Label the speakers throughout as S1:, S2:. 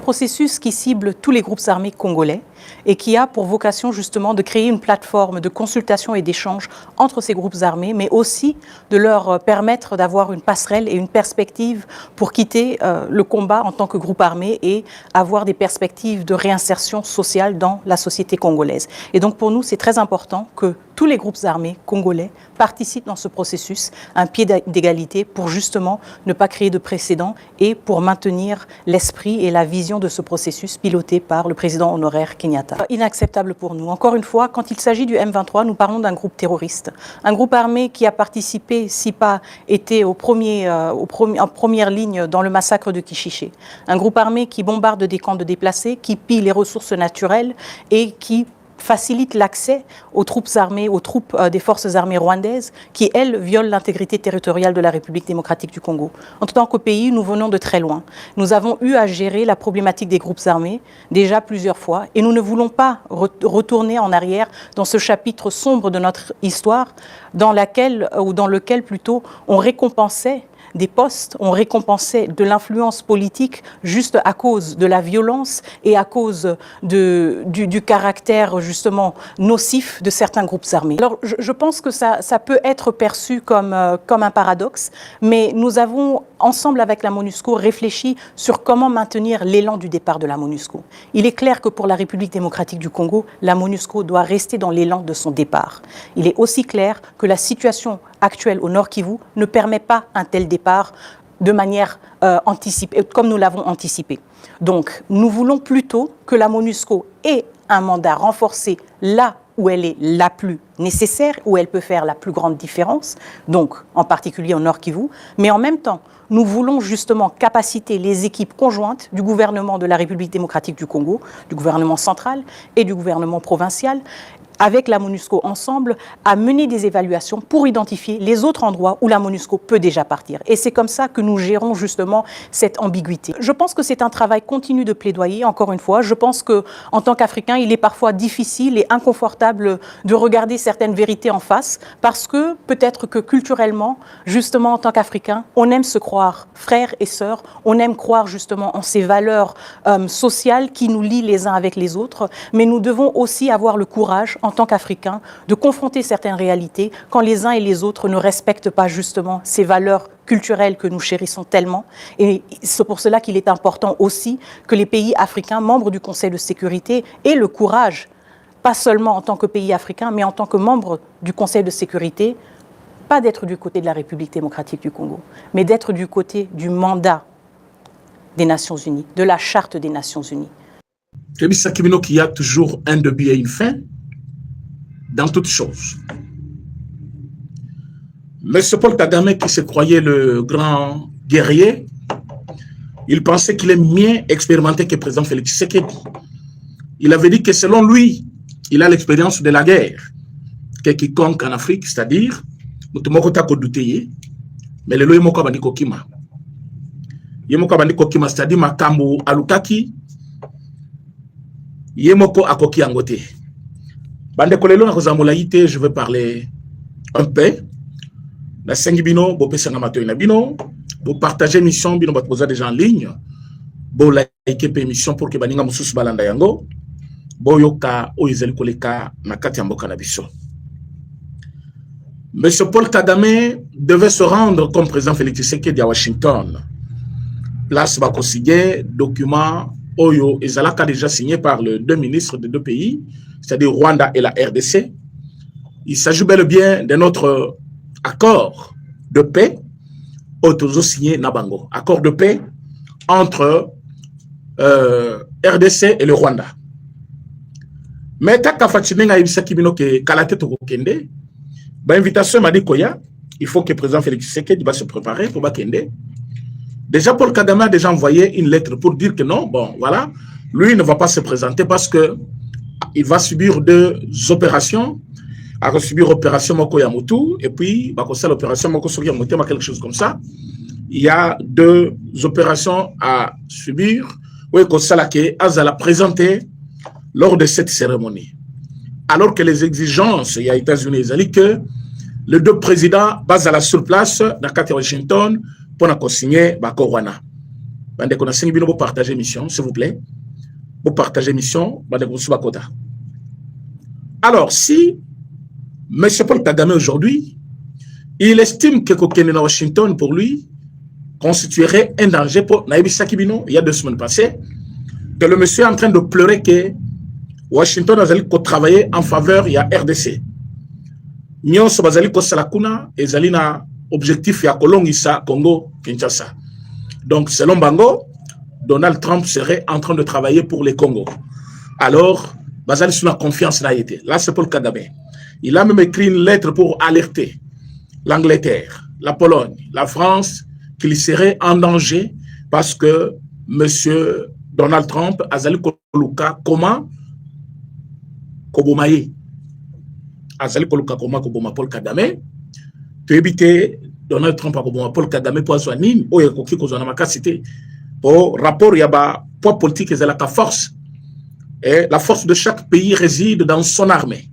S1: processus qui cible tous les groupes armés congolais et qui a pour vocation justement de créer une plateforme de consultation et d'échange entre ces groupes armés, mais aussi de leur permettre d'avoir une passerelle et une perspective pour quitter le combat en tant que groupe armé et avoir des perspectives de réinsertion sociale dans la société congolaise. Et donc pour nous, c'est très important que tous les groupes armés congolais participent dans ce processus à un pied d'égalité pour justement ne pas créer de précédent et pour maintenir l'esprit et la vision de ce processus piloté par le président honoraire Kenyatta. Inacceptable pour nous. Encore une fois, quand il s'agit du M23, nous parlons d'un groupe terroriste. Un groupe armé qui a participé, si pas été en première ligne dans le massacre de Kichiché. Un groupe armé qui bombarde des camps de déplacés, qui pille les ressources naturelles et qui facilite l'accès aux troupes armées, aux troupes des forces armées rwandaises qui, elles, violent l'intégrité territoriale de la République démocratique du Congo. En tant que pays, nous venons de très loin. Nous avons eu à gérer la problématique des groupes armés déjà plusieurs fois et nous ne voulons pas retourner en arrière dans ce chapitre sombre de notre histoire dans lequel plutôt on récompensait des postes, on récompensait de l'influence politique juste à cause de la violence et à cause du caractère justement nocif de certains groupes armés. Alors je pense que ça peut être perçu comme un paradoxe, mais nous avons ensemble avec la MONUSCO réfléchi sur comment maintenir l'élan du départ de la MONUSCO. Il est clair que pour la République démocratique du Congo, la MONUSCO doit rester dans l'élan de son départ. Il est aussi clair que la situation actuelle au Nord Kivu ne permet pas un tel départ de manière anticipée, comme nous l'avons anticipé. Donc, nous voulons plutôt que la MONUSCO ait un mandat renforcé là où elle est la plus nécessaire, où elle peut faire la plus grande différence, donc en particulier au Nord Kivu, mais en même temps, nous voulons justement capaciter les équipes conjointes du gouvernement de la République démocratique du Congo, du gouvernement central et du gouvernement provincial, avec la MONUSCO ensemble, à mener des évaluations pour identifier les autres endroits où la MONUSCO peut déjà partir. Et c'est comme ça que nous gérons justement cette ambiguïté. Je pense que c'est un travail continu de plaidoyer, encore une fois. Je pense qu'en tant qu'Africain, il est parfois difficile et inconfortable de regarder certaines vérités en face, parce que peut-être que culturellement, justement en tant qu'Africain, on aime se croire frères et sœurs, on aime croire justement en ces valeurs sociales qui nous lient les uns avec les autres, mais nous devons aussi avoir le courage en tant qu'Africains, de confronter certaines réalités quand les uns et les autres ne respectent pas justement ces valeurs culturelles que nous chérissons tellement. Et c'est pour cela qu'il est important aussi que les pays africains, membres du Conseil de sécurité, aient le courage, pas seulement en tant que pays africain, mais en tant que membres du Conseil de sécurité, pas d'être du côté de la République démocratique du Congo, mais d'être du côté du mandat des Nations Unies, de la Charte des Nations Unies.
S2: Je dis qu'il y a toujours un début et une fin dans toutes choses. Mais ce Paul Kagame qui se croyait le grand guerrier, il pensait qu'il est mieux expérimenté que le président Félix Tshisekedi. Il avait dit que selon lui, il a l'expérience de la guerre que quiconque en Afrique, c'est-à-dire, mais le Yemoko Bandi Kokima. Yemoko Bandi Kokima, c'est-à-dire Makambo Alukaki, Yemoko Akoki Angote. Bande kolelo na kozamula ite, je vais parler un peu. La sengibino, bo pesa na mato na bino, bo partager mission bino ba poser des gens en ligne, bo like émission pour que baninga mususu balanda yango, bo yoka o ezeli koleka na kati ya mboka na biso. Monsieur Paul Kagame devait se rendre comme président Félix Tshisekedi à Washington. Place Bakosigé, document Oyo ezalaka déjà signé par les deux ministres des deux pays, c'est-à-dire Rwanda et la RDC. Il s'agit bel et bien de notre accord de paix, autour signé Nabango. Accord de paix entre RDC et le Rwanda. Mais taka fatinenga ibisaki bino ke kalate to kende, ba invitation m'a dit koya, il faut que le président Félix Tshisekedi va se préparer pour bakende. Déjà, Paul Kagame a déjà envoyé une lettre pour dire que non, bon, voilà, lui ne va pas se présenter parce que il va subir deux opérations. Il va subir l'opération Moko Yamutu et puis il va l'opération Moko Yamutu, quelque chose comme ça. Il y a deux opérations à subir. Oui, comme ça, Azala présenté lors de cette cérémonie. Alors que les exigences, il y a les États-Unis, ils ont dit que les deux présidents basent à la sur place, dans Washington, pour signer Bako Rwanda. Bandeko na sengi bino bo partager mission, s'il vous plaît. Bo partager mission, bandeko subakota. Alors, si M. Paul Kagame aujourd'hui, il estime que Kokene na Washington pour lui constituerait un danger pour Naïbisa Kibino, il y a 2 semaines passées, que le monsieur est en train de pleurer que Washington a travaillé en faveur, il y a RDC. Nyon Sobazali Kosalakuna et Zalina objectif ya Kolongisa, Congo, Kinshasa. Donc, selon Bango, Donald Trump serait en train de travailler pour les Congo. Alors, Bazali sur la confiance n'a été. Là, c'est Paul Kagame. Il a même écrit une lettre pour alerter l'Angleterre, la Pologne, la France, qu'il serait en danger parce que M. Donald Trump, Azali Koluka, comment Kobomaye, Azali Koluka, comment Koboma Paul Kagame, tu éviter Donald Trump à Koboma Paul Kagame pour Azouanim, ou Yakoki Kozonamaka cité, pour rapport, il y a poids politique et la force. Et la force de chaque pays réside dans son armée.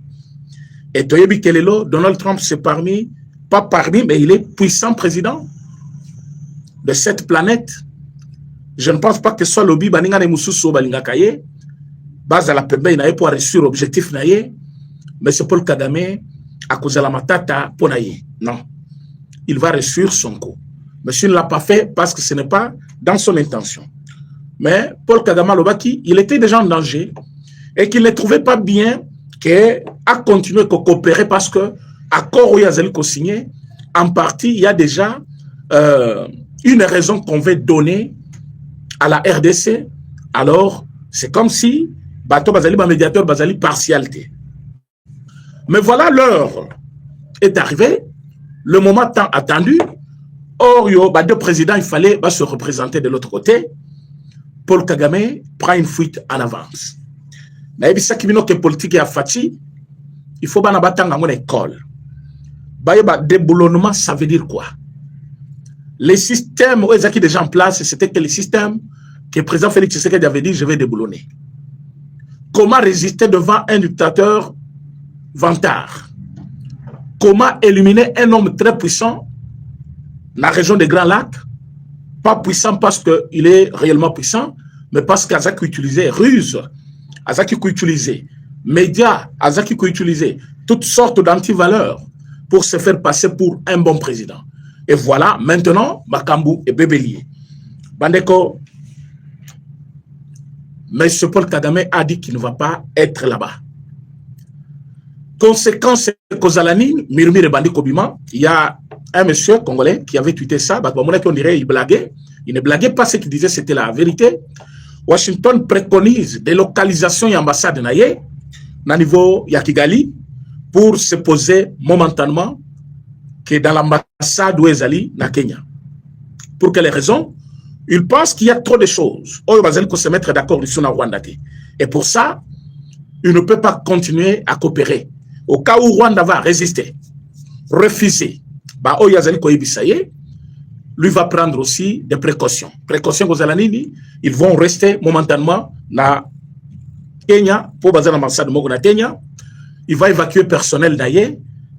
S2: Et tu éviter Donald Trump, c'est pas parmi, mais il est puissant président de cette planète. Je ne pense pas que ce soit lobby baninga ne mususu balinga kaye base à la pembe na pour réussir objectif naye mais c'est Paul Kagame à cause de la matata pour naye. Non, il va réussir son coup. Monsieur ne l'a pas fait parce que ce n'est pas dans son intention. Mais Paul Kagame Lobaki, il était déjà en danger et qu'il ne trouvait pas bien qu'à continuer à coopérer parce que accord où il y a signé, en partie il y a déjà une raison qu'on veut donner à la RDC. Alors c'est comme si Bato Bazali, médiateur Bazali, partialité. Mais voilà, l'heure est arrivée, le moment tant attendu. Or, il y a 2 présidents, il fallait se représenter de l'autre côté. Paul Kagame prend une fuite en avance. Mais ça qui vient que politique est fati, il faut pas n'abattre dans école. Déboulonnement, ça veut dire quoi? Les systèmes où ils déjà en place, c'était que les systèmes que le président Félix Tshisekedi avait dit, je vais déboulonner. Comment résister devant un dictateur vantard? Comment éliminer un homme très puissant dans la région des Grands Lacs? Pas puissant parce qu'il est réellement puissant, mais parce qu'Azaki utilisait ruse, Azaki utilisait médias, Azaki utilisait toutes sortes d'antivaleurs pour se faire passer pour un bon président. Et voilà, maintenant, Makambu est bébélier. Bandeko, M. Paul Kagame a dit qu'il ne va pas être là-bas. Conséquence, Kozalani, Mirmire Bandi Kobima, il y a un monsieur congolais qui avait tweeté ça, on dirait qu'il blaguait. Il ne blaguait pas ce qu'il disait, c'était la vérité. Washington préconise des localisations et ambassades naye, na niveau Yakigali, pour se poser momentanément que dans l'ambassade Ouezali, na Kenya. Pour quelles raisons? Il pense qu'il y a trop de choses. Il va se mettre d'accord sur la Rwanda. Et pour ça, il ne peut pas continuer à coopérer. Au cas où Rwanda va résister, refuser, lui va prendre aussi des précautions. Précautions aux Alanini, ils vont rester momentanément na Kenya, pour baser l'ambassade de Kenya. Il va évacuer personnel d'ailleurs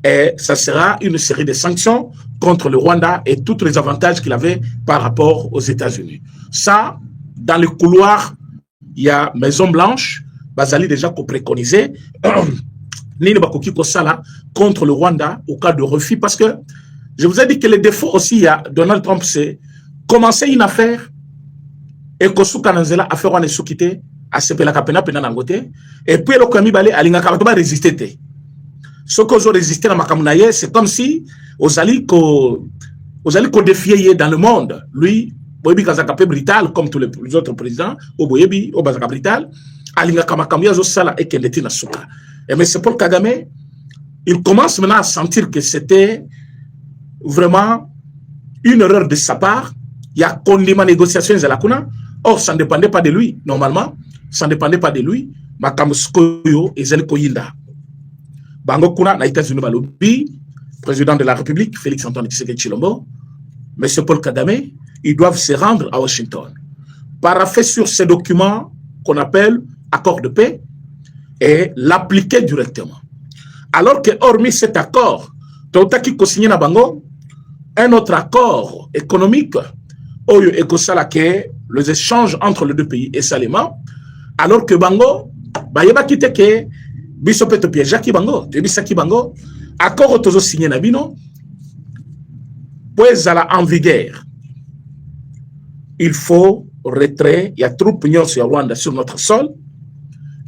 S2: et ça sera une série de sanctions contre le Rwanda et tous les avantages qu'il avait par rapport aux États-Unis. Ça, dans le couloir, il y a Maison Blanche, Bazali déjà préconisé, contre le Rwanda au cas de refus, parce que je vous ai dit que le défaut aussi, il y a Donald Trump, c'est commencer une affaire et que Soukananzela a fait un soukité à ce que la capena pena nangote et puis le Kami Balé a l'ingakamatoba résister. Ce qu'ils ont résisté dans Makamunaye, c'est comme si aux alliés qu'on défiait dans le monde. Lui, Boyebi Kazakapé Brital, comme tous les autres présidents, au Boyebi, au Bazaka Brital, Alinga Kamakamia Zosala et Kendetina Souka. Et mais c'est Paul Kagame, il commence maintenant à sentir que c'était vraiment une erreur de sa part. Il y a condamné négociations à la Kuna. Or, ça ne dépendait pas de lui, normalement. Ça ne dépendait pas de lui. Makamuskoyo et Zelkoyinda. Bango Kuna, na États-Unis, Balobi, président de la République, Félix Antoine Tshisekedi Tshilombo, M. Paul Kagame, ils doivent se rendre à Washington. Paraffer sur ces documents qu'on appelle accord de paix et l'appliquer directement. Alors que, hormis cet accord, Totaki Kosigné na Bango, un autre accord économique, Oyo Ekosala, que les échanges entre les deux pays et salement, alors que Bango, Bayeba kite ke, biso peto piège ki Bango, te bisaki Bango, accord otozo signé Nabino, pues à la en vigueur. Il faut retrait, il y a trop de sur Rwanda sur notre sol,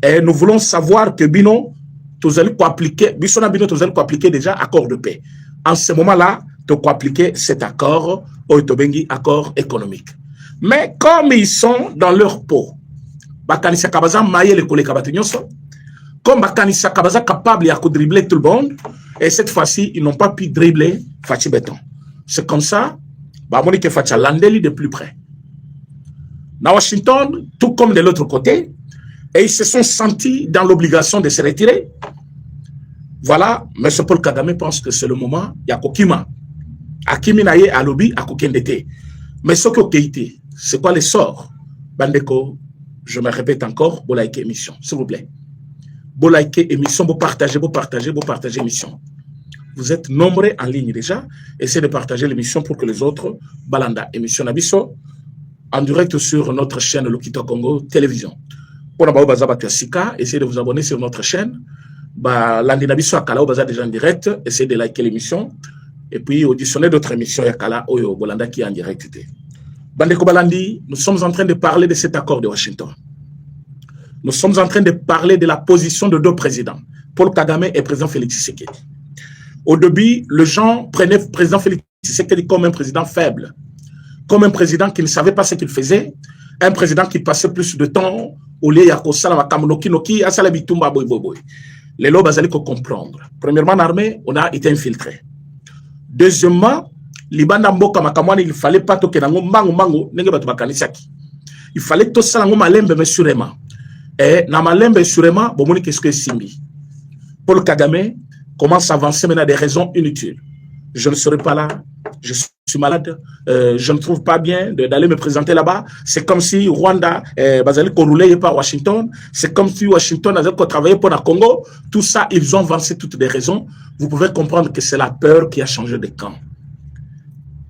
S2: et nous voulons savoir que Bino, tous allez appliquer, Bissona Bino, tous allez appliquer déjà accord de paix. En ce moment-là, tu peux appliquer cet accord, au Itobengi, accord économique. Mais comme ils sont dans leur peau, Bakanisa Kabaza maille les collègues Kabatignoso, comme Bakanisa Kabaza capable de dribbler tout le monde, et cette fois-ci, ils n'ont pas pu dribbler Fatih Béton. C'est comme ça, Monique Fatih Landeli de plus près. Dans Washington, tout comme de l'autre côté, et ils se sont sentis dans l'obligation de se retirer. Voilà, M. Paul Kagame pense que c'est le moment, il y a Kokima. Akimi Naye à lobby, à Kokendete. Mais ce que Keïté, c'est quoi les sorts? Bandeko, je me répète encore, vous likez émission, s'il vous plaît. Vous likez émission, vous partagez émission. Vous êtes nombreux en ligne déjà. Essayez de partager l'émission pour que les autres, Balanda, émission Nabiso, en direct sur notre chaîne Lokito Congo Télévision. Pour essayez de vous abonner sur notre chaîne. Lundi Nabiso Akala, vous déjà en direct. Essayez de liker l'émission. Et puis auditionner d'autres émissions Yakala Oyo Bolanda qui est en direct. Bandeko Balandi, nous sommes en train de parler de cet accord de Washington. Nous sommes en train de parler de la position de deux présidents, Paul Kagame et président Félix Tshisekedi. Au début, les gens prenaient le président Félix Tshisekedi comme un président faible, comme un président qui ne savait pas ce qu'il faisait, un président qui passait plus de temps au lieu de Kosala Kamunoki Noki, Asala Bitumba Boy Boy Boy. Les lois, vous allez comprendre. Premièrement, en armée, on a été infiltré. Deuxièmement, Libanda Mboka Makamwani, il fallait pas toquer dans mango, il fallait tout ça dans malembe mesurément. Et dans malembe mesurément, bon, qu'est-ce que c'est Simbi? Paul Kagame commence à avancer maintenant des raisons inutiles. Je ne serai pas là, je suis malade, je ne trouve pas bien d'aller me présenter là-bas. C'est comme si Rwanda, Bazali roulait par Washington, c'est comme si Washington avait travaillé pour le Congo. Tout ça, ils ont avancé toutes des raisons. Vous pouvez comprendre que c'est la peur qui a changé de camp.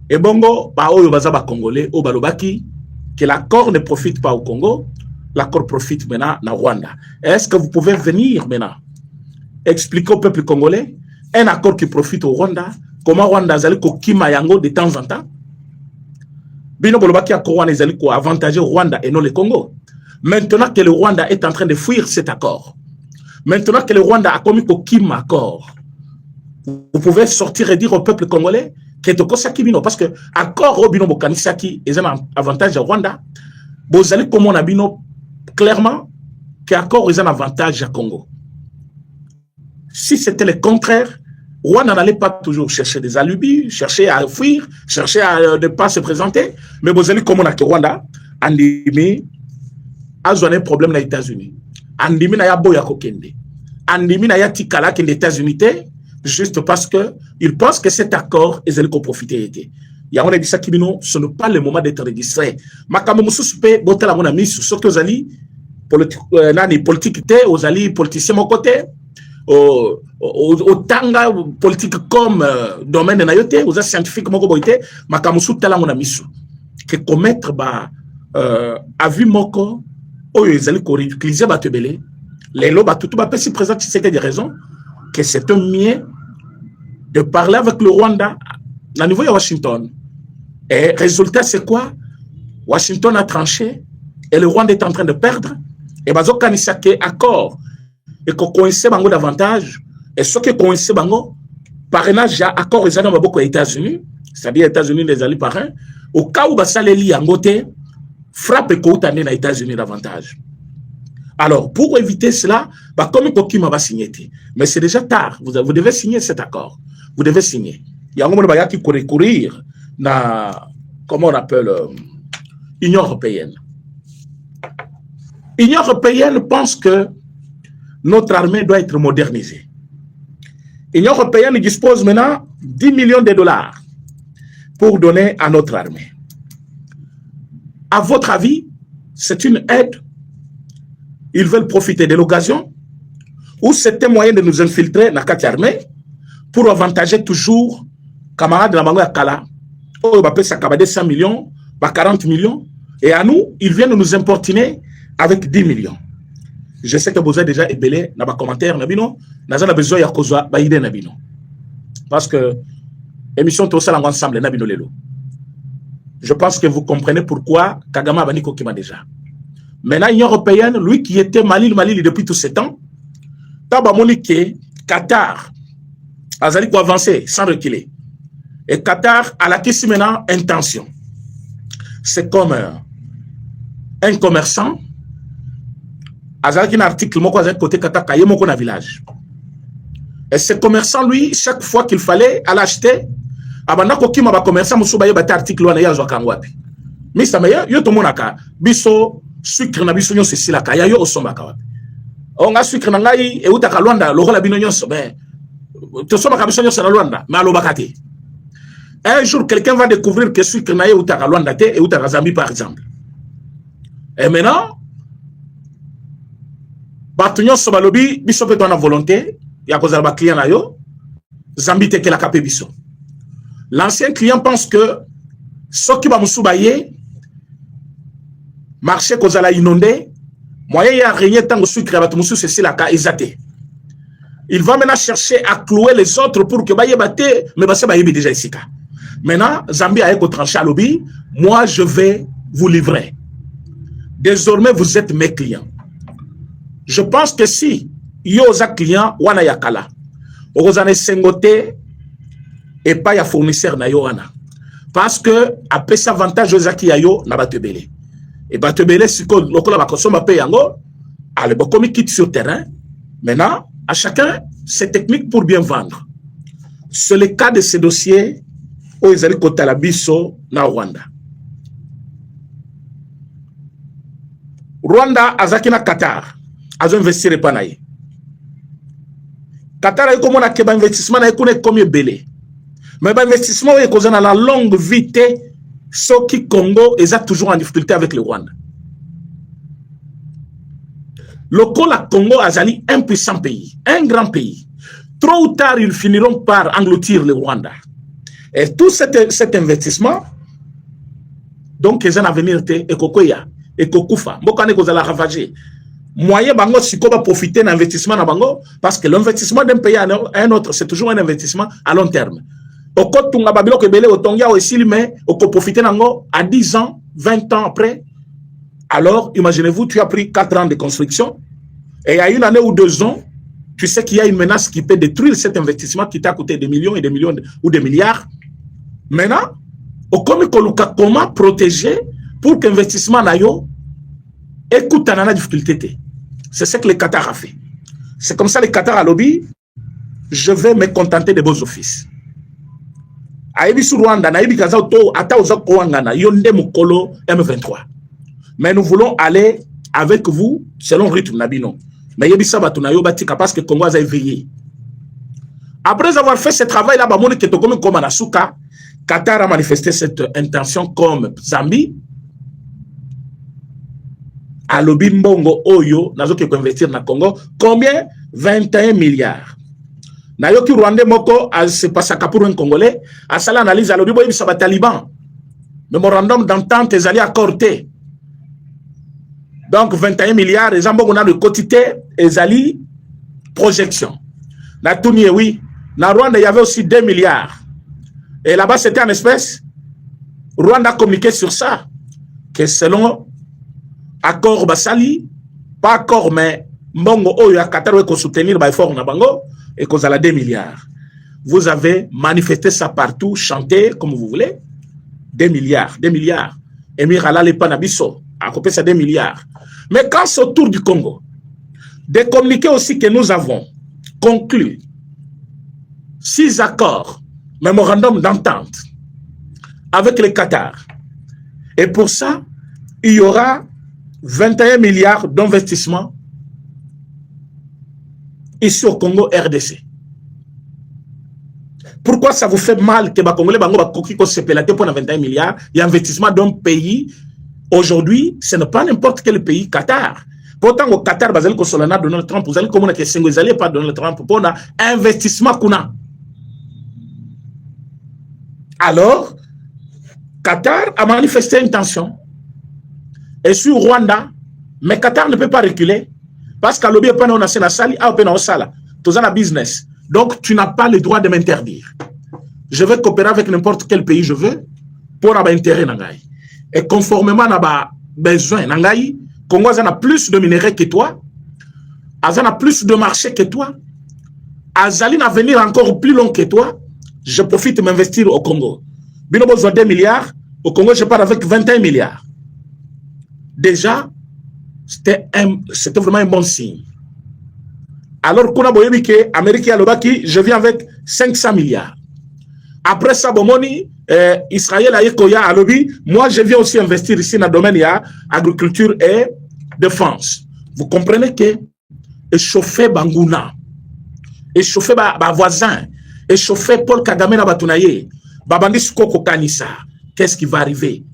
S2: Et bongo, Baoyo Bazaba Congolais, au Balobaki, que l'accord ne profite pas au Congo, l'accord profite maintenant na Rwanda. Est-ce que vous pouvez venir maintenant expliquer au peuple congolais un accord qui profite au Rwanda, comment Rwanda zali ko kima yango de temps en temps? Bino Bolobaki a Rwanda zali ko avantager Rwanda et non le Congo. Maintenant que le Rwanda est en train de fuir cet accord, maintenant que le Rwanda a commis ko kima accord, vous pouvez sortir et dire au peuple congolais parce que accord au bino bokanisaki est un avantage à Rwanda. Vous allez comme on a bino clairement qu'accord est un avantage à Congo. Si c'était le contraire, Rwanda n'allait pas toujours chercher des alibis, chercher à fuir, chercher à ne pas se présenter. Mais vous allez comme on a que Rwanda, Andimi a un problème dans les États-Unis. Andimi n'a pas de Andimi n'a pas de les États-Unis. Juste parce qu'ils pensent que cet accord est allé profiter. Il y a un dit ça qui ce n'est pas le moment d'être distrait. Makamu suspect, botela mon ami, sur ce que vous allez politique, aux alliés politiciens mon côté, au tanga politique comme domaine de nayote, aux scientifiques mon côté, makamu sutela mon ami, que commettre à vue moko, ils allaient utiliser batebele, les lobes tout va se présenter, c'est des raisons que c'est un mieux de parler avec le Rwanda à niveau de Washington. Et résultat, c'est quoi? Washington a tranché et le Rwanda est en train de perdre. Et bazo kanisake accord et qu'on coince bango davantage. Et ce qui coince bango, parrainage à accord ils ont beaucoup aux États-Unis, c'est-à-dire États-Unis les alliés parrains. Au cas où basaleli angote frappe et koutane les États-Unis davantage. Alors, pour éviter cela, comme Kokima va signer, mais c'est déjà tard, vous devez signer cet accord. Vous devez signer. Il y a un moment qui peut recourir dans, comment on appelle, Union européenne. L'Union européenne pense que notre armée doit être modernisée. L'Union européenne dispose maintenant 10 millions de dollars pour donner à notre armée. À votre avis, c'est une aide? Ils veulent profiter de l'occasion ou c'est un moyen de nous infiltrer dans la armée pour avantager toujours camarades de la Bango Yakala. Oh, il va payer 100 millions, 40 millions. Et à nous, ils viennent nous importuner avec 10 millions. Je sais que vous avez déjà ébellé dans les commentaires, nous avons besoin de causer idée. Parce que l'émission tout ça ensemble, je pense que vous comprenez pourquoi Kagame a banni Kokima déjà. Maintenant, l'Union européenne, lui qui était Mali depuis tous ces temps, Tabamonique, Qatar, Azali pour avancer sans reculer. Et Qatar a la question maintenant intention. C'est comme un commerçant. Azali qui a un article, moi, côté Qatar, il y a un village. Et ce commerçant, lui, chaque fois qu'il fallait aller acheter, abanda kokima ba commerçant musuba yeba article wana yazo kangwapi. Misa meya yo to monaka biso sucre na biso nyonso silaka ya yo osomba kawapi. On a sucre na ngai e utaka Luanda lokola bino nyonso ben to somba ka biso nyonso na Luanda ma lo bakati. Un jour quelqu'un va découvrir que sucre na ye utaka Luanda te et utaka Zambie par exemple. Et maintenant batu nyonso balobi biso pe to na volonté ya kozala ba client na yo Zambie te ke la kapé biso. L'ancien client pense que ce qui va me marché qu'on a inondé, moyen y a rien tant que sucre à tout c'est la cas exaté. Il va maintenant chercher à clouer les autres pour que baye batte, mais bah c'est baye déjà ici. Maintenant, Zambie a éco tranché à lobby, moi je vais vous livrer. Désormais vous êtes mes clients. Je pense que si yoza client wana yakala, ozane sengote et pas ya fournisseur na yoana. Parce que après ça avantage aux aki yo na batebele. Et batebele si ko lokola ba kosoma pe yango, ale bokomi quitte sur terrain. Maintenant, à chacun ses techniques pour bien vendre. C'est le cas de ces dossiers où ils allaient côté la biso na Rwanda. Rwanda azakina Qatar, azo investir pa naye. Qatar a comme on a que investissement na connaît combien belé. Mais l'investissement est causé dans la longue vie, ce qui Congo est toujours en difficulté avec le Rwanda. Le Congo a un puissant pays, un grand pays. Trop ou tard, ils finiront par engloutir le Rwanda. Et tout cet investissement, donc, ils ont un avenir et Kokoya, et Kokufa. Mbokane kozala ravager. Moyen bango si ko va profiter d'un investissement na bango parce que l'investissement d'un pays à un autre, c'est toujours un investissement à long terme. Au côté tunga babilo kebele au tongia au ici mais au ko profiter nango à 10 ans, 20 ans après. Alors, imaginez-vous, tu as pris 4 ans de construction et à une année ou 2 ans, tu sais qu'il y a une menace qui peut détruire cet investissement qui t'a coûté des millions et des millions ou des milliards. Maintenant, au comment protéger pour qu'investissement nayo écoute à difficulté. C'est ce que le Qatar a fait. C'est comme ça le Qatar a lobby. Je vais me contenter de beaux offices. Aïbisu Rwanda, Naïbi Kazaoto, Ataoza Kouangana, Yonde Mukolo, M23. Mais nous voulons aller avec vous selon le rythme Nabino. Mais Yebisa Batunayo Batika parce que Congo a éveillé. Après avoir fait ce travail-là, Bamoni Ketokome comme Anasuka, Qatar a manifesté cette intention comme Zambie. À lobby Mbongo Oyo, nazo qui investir na Congo, combien? 21 milliards. Nayoki Rwanda moko se passe pour un Congolais, à ça l'analyse à lobby boy bisaba Taliban. Mémorandum d'entente est allé accorder. Donc 21 milliards, les gens on a le quotité et ali projection. Na Tunié oui, na Rwanda il y avait aussi 2 milliards. Et là-bas c'était en espèces. Rwanda a communiqué sur ça que selon accord Basali, pas accord, mais Mbongo Oyo a Qatar pour soutenir l'effort na bango et cause à la 2 milliards. Vous avez manifesté ça partout, chanté comme vous voulez. 2 milliards, 2 milliards. Et Mirala le Panabiso a coupé ça 2 milliards. Mais quand c'est autour du Congo, de communiquer aussi que nous avons conclu 6 accords, mémorandum d'entente avec le Qatar. Et pour ça, il y aura 21 milliards d'investissement ici au Congo RDC. Pourquoi ça vous fait mal que les Congolais se pélatent pour 21 milliards? Il y a investissement d'un pays. Aujourd'hui, ce n'est pas n'importe quel pays, Qatar. Pourtant, au Qatar, vous allez Donald Trump, vous allez communiquer, vous allez pas Donald Trump pour un investissement qu'on a. Alors, Qatar a manifesté une intention Et sur Rwanda, mais Qatar ne peut pas reculer. Parce qu'à l'objet, on a la salle, on a sala. Tout ça, business. Donc, tu n'as pas le droit de m'interdire. Je vais coopérer avec n'importe quel pays je veux pour avoir intérêt. Et conformément à nos besoins, Congo a plus de minerais que toi. Azan a plus de marché que toi. Azali a venir encore plus long que toi. Je profite de m'investir au Congo. Bino besoin de 2 milliards. Au Congo, je pars avec 21 milliards. Déjà, c'était vraiment un bon signe. Alors qu'on a voulu que l'Amérique a le baki, je viens avec 500 milliards. Après ça, Israël a Yekoya à lobby. Moi, je viens aussi investir ici dans le domaine de agriculture et défense. Vous comprenez que échauffer Bangouna, échauffer ba voisin, échauffer Paul Kagame na Batunaye, Babandi Skoko Kanissa, qu'est-ce qui va arriver?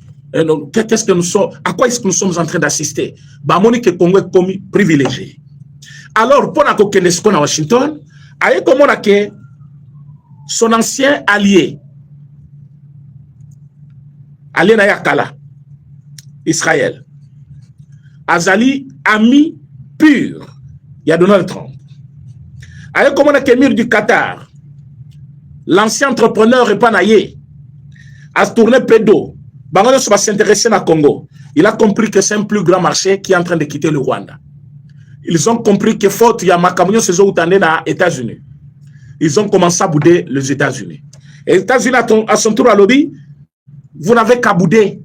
S2: Qu'est-ce que nous sommes, à quoi est-ce que nous sommes en train d'assister? Bamoni que Congo est commis privilégié. Alors, pour la Kokenesko à Washington, aye comme on a que son ancien allié, allié na Yakala, Israël, Azali, ami pur, il y a Donald Trump. Aye comme on a que Mir du Qatar, l'ancien entrepreneur Epanaye, a tourné pédo. Bangono va s'intéresser à Congo. Il a compris que c'est un plus grand marché qui est en train de quitter le Rwanda. Ils ont compris que faute, il y a Makamio Sezo Outane dans les États-Unis. Ils ont commencé à bouder les États-Unis. Et les États-Unis, à son tour à lobby, vous n'avez qu'à bouder,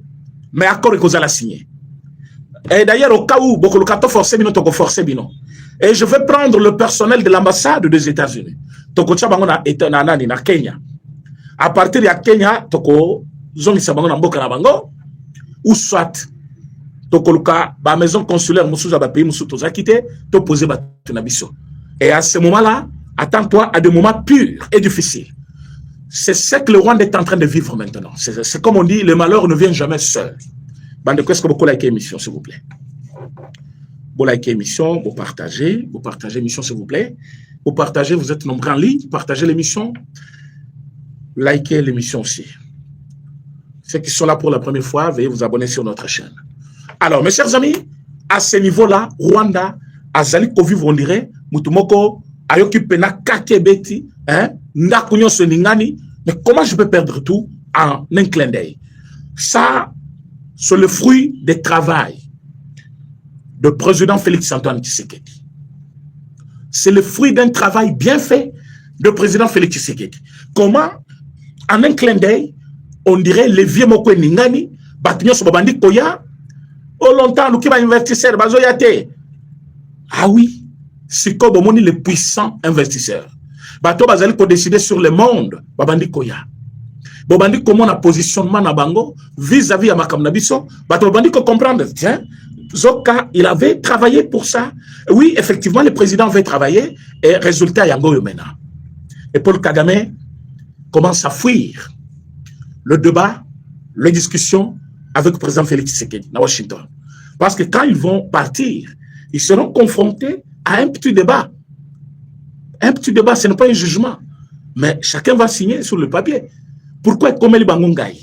S2: mais accord que vous allez signer. Et d'ailleurs, au cas où, beaucoup de forcé, et je vais prendre le personnel de l'ambassade des États-Unis. Tokocha Bangona est na Kenya. À partir de Kenya, Toko. Ou soit la maison consulaire et à ce moment-là, attends-toi à des moments purs et difficiles. C'est ce que le Rwanda est en train de vivre maintenant. C'est comme on dit, le malheur ne vient jamais seul. Bande, qu'est-ce que vous likez l'émission, s'il vous plaît? Vous likez l'émission, vous partagez l'émission, s'il vous plaît. Vous partagez, vous êtes nombreux en ligne, partagez l'émission. Likez l'émission aussi. Ceux qui sont là pour la première fois, veuillez vous abonner sur notre chaîne. Alors, mes chers amis, à ce niveau-là, Rwanda, Azali Kovivre, on dirait, Mutumoko, Ayoki Pena Kakebeti, Ndakunyo Seningani, mais comment je peux perdre tout en un clin d'œil? Ça, c'est le fruit du travail du président Félix Antoine Tshisekedi. C'est le fruit d'un travail bien fait du président Félix Tshisekedi. Comment, en un clin d'œil, on dirait les vieux moko ningani batunyo so babandi koya au longtemps nous qui va investisseur bazoyate. Ah oui, c'est comme on dit les puissants investisseurs. Bato bazali ko décider sur le monde babandi koya. Babandi comment on a positionnement na bango vis-à-vis à makamna biso, bato babandi ko comprendre tiens, Zoka, il avait travaillé pour ça. Oui, effectivement, le président avait travaillé et résultat yango yomena. Et Paul Kagame commence à fuir le débat, les discussions avec le président Félix Tshisekedi à Washington. Parce que quand ils vont partir, ils seront confrontés à un petit débat. Un petit débat, ce n'est pas un jugement. Mais chacun va signer sur le papier. Pourquoi Komeli Bangongai?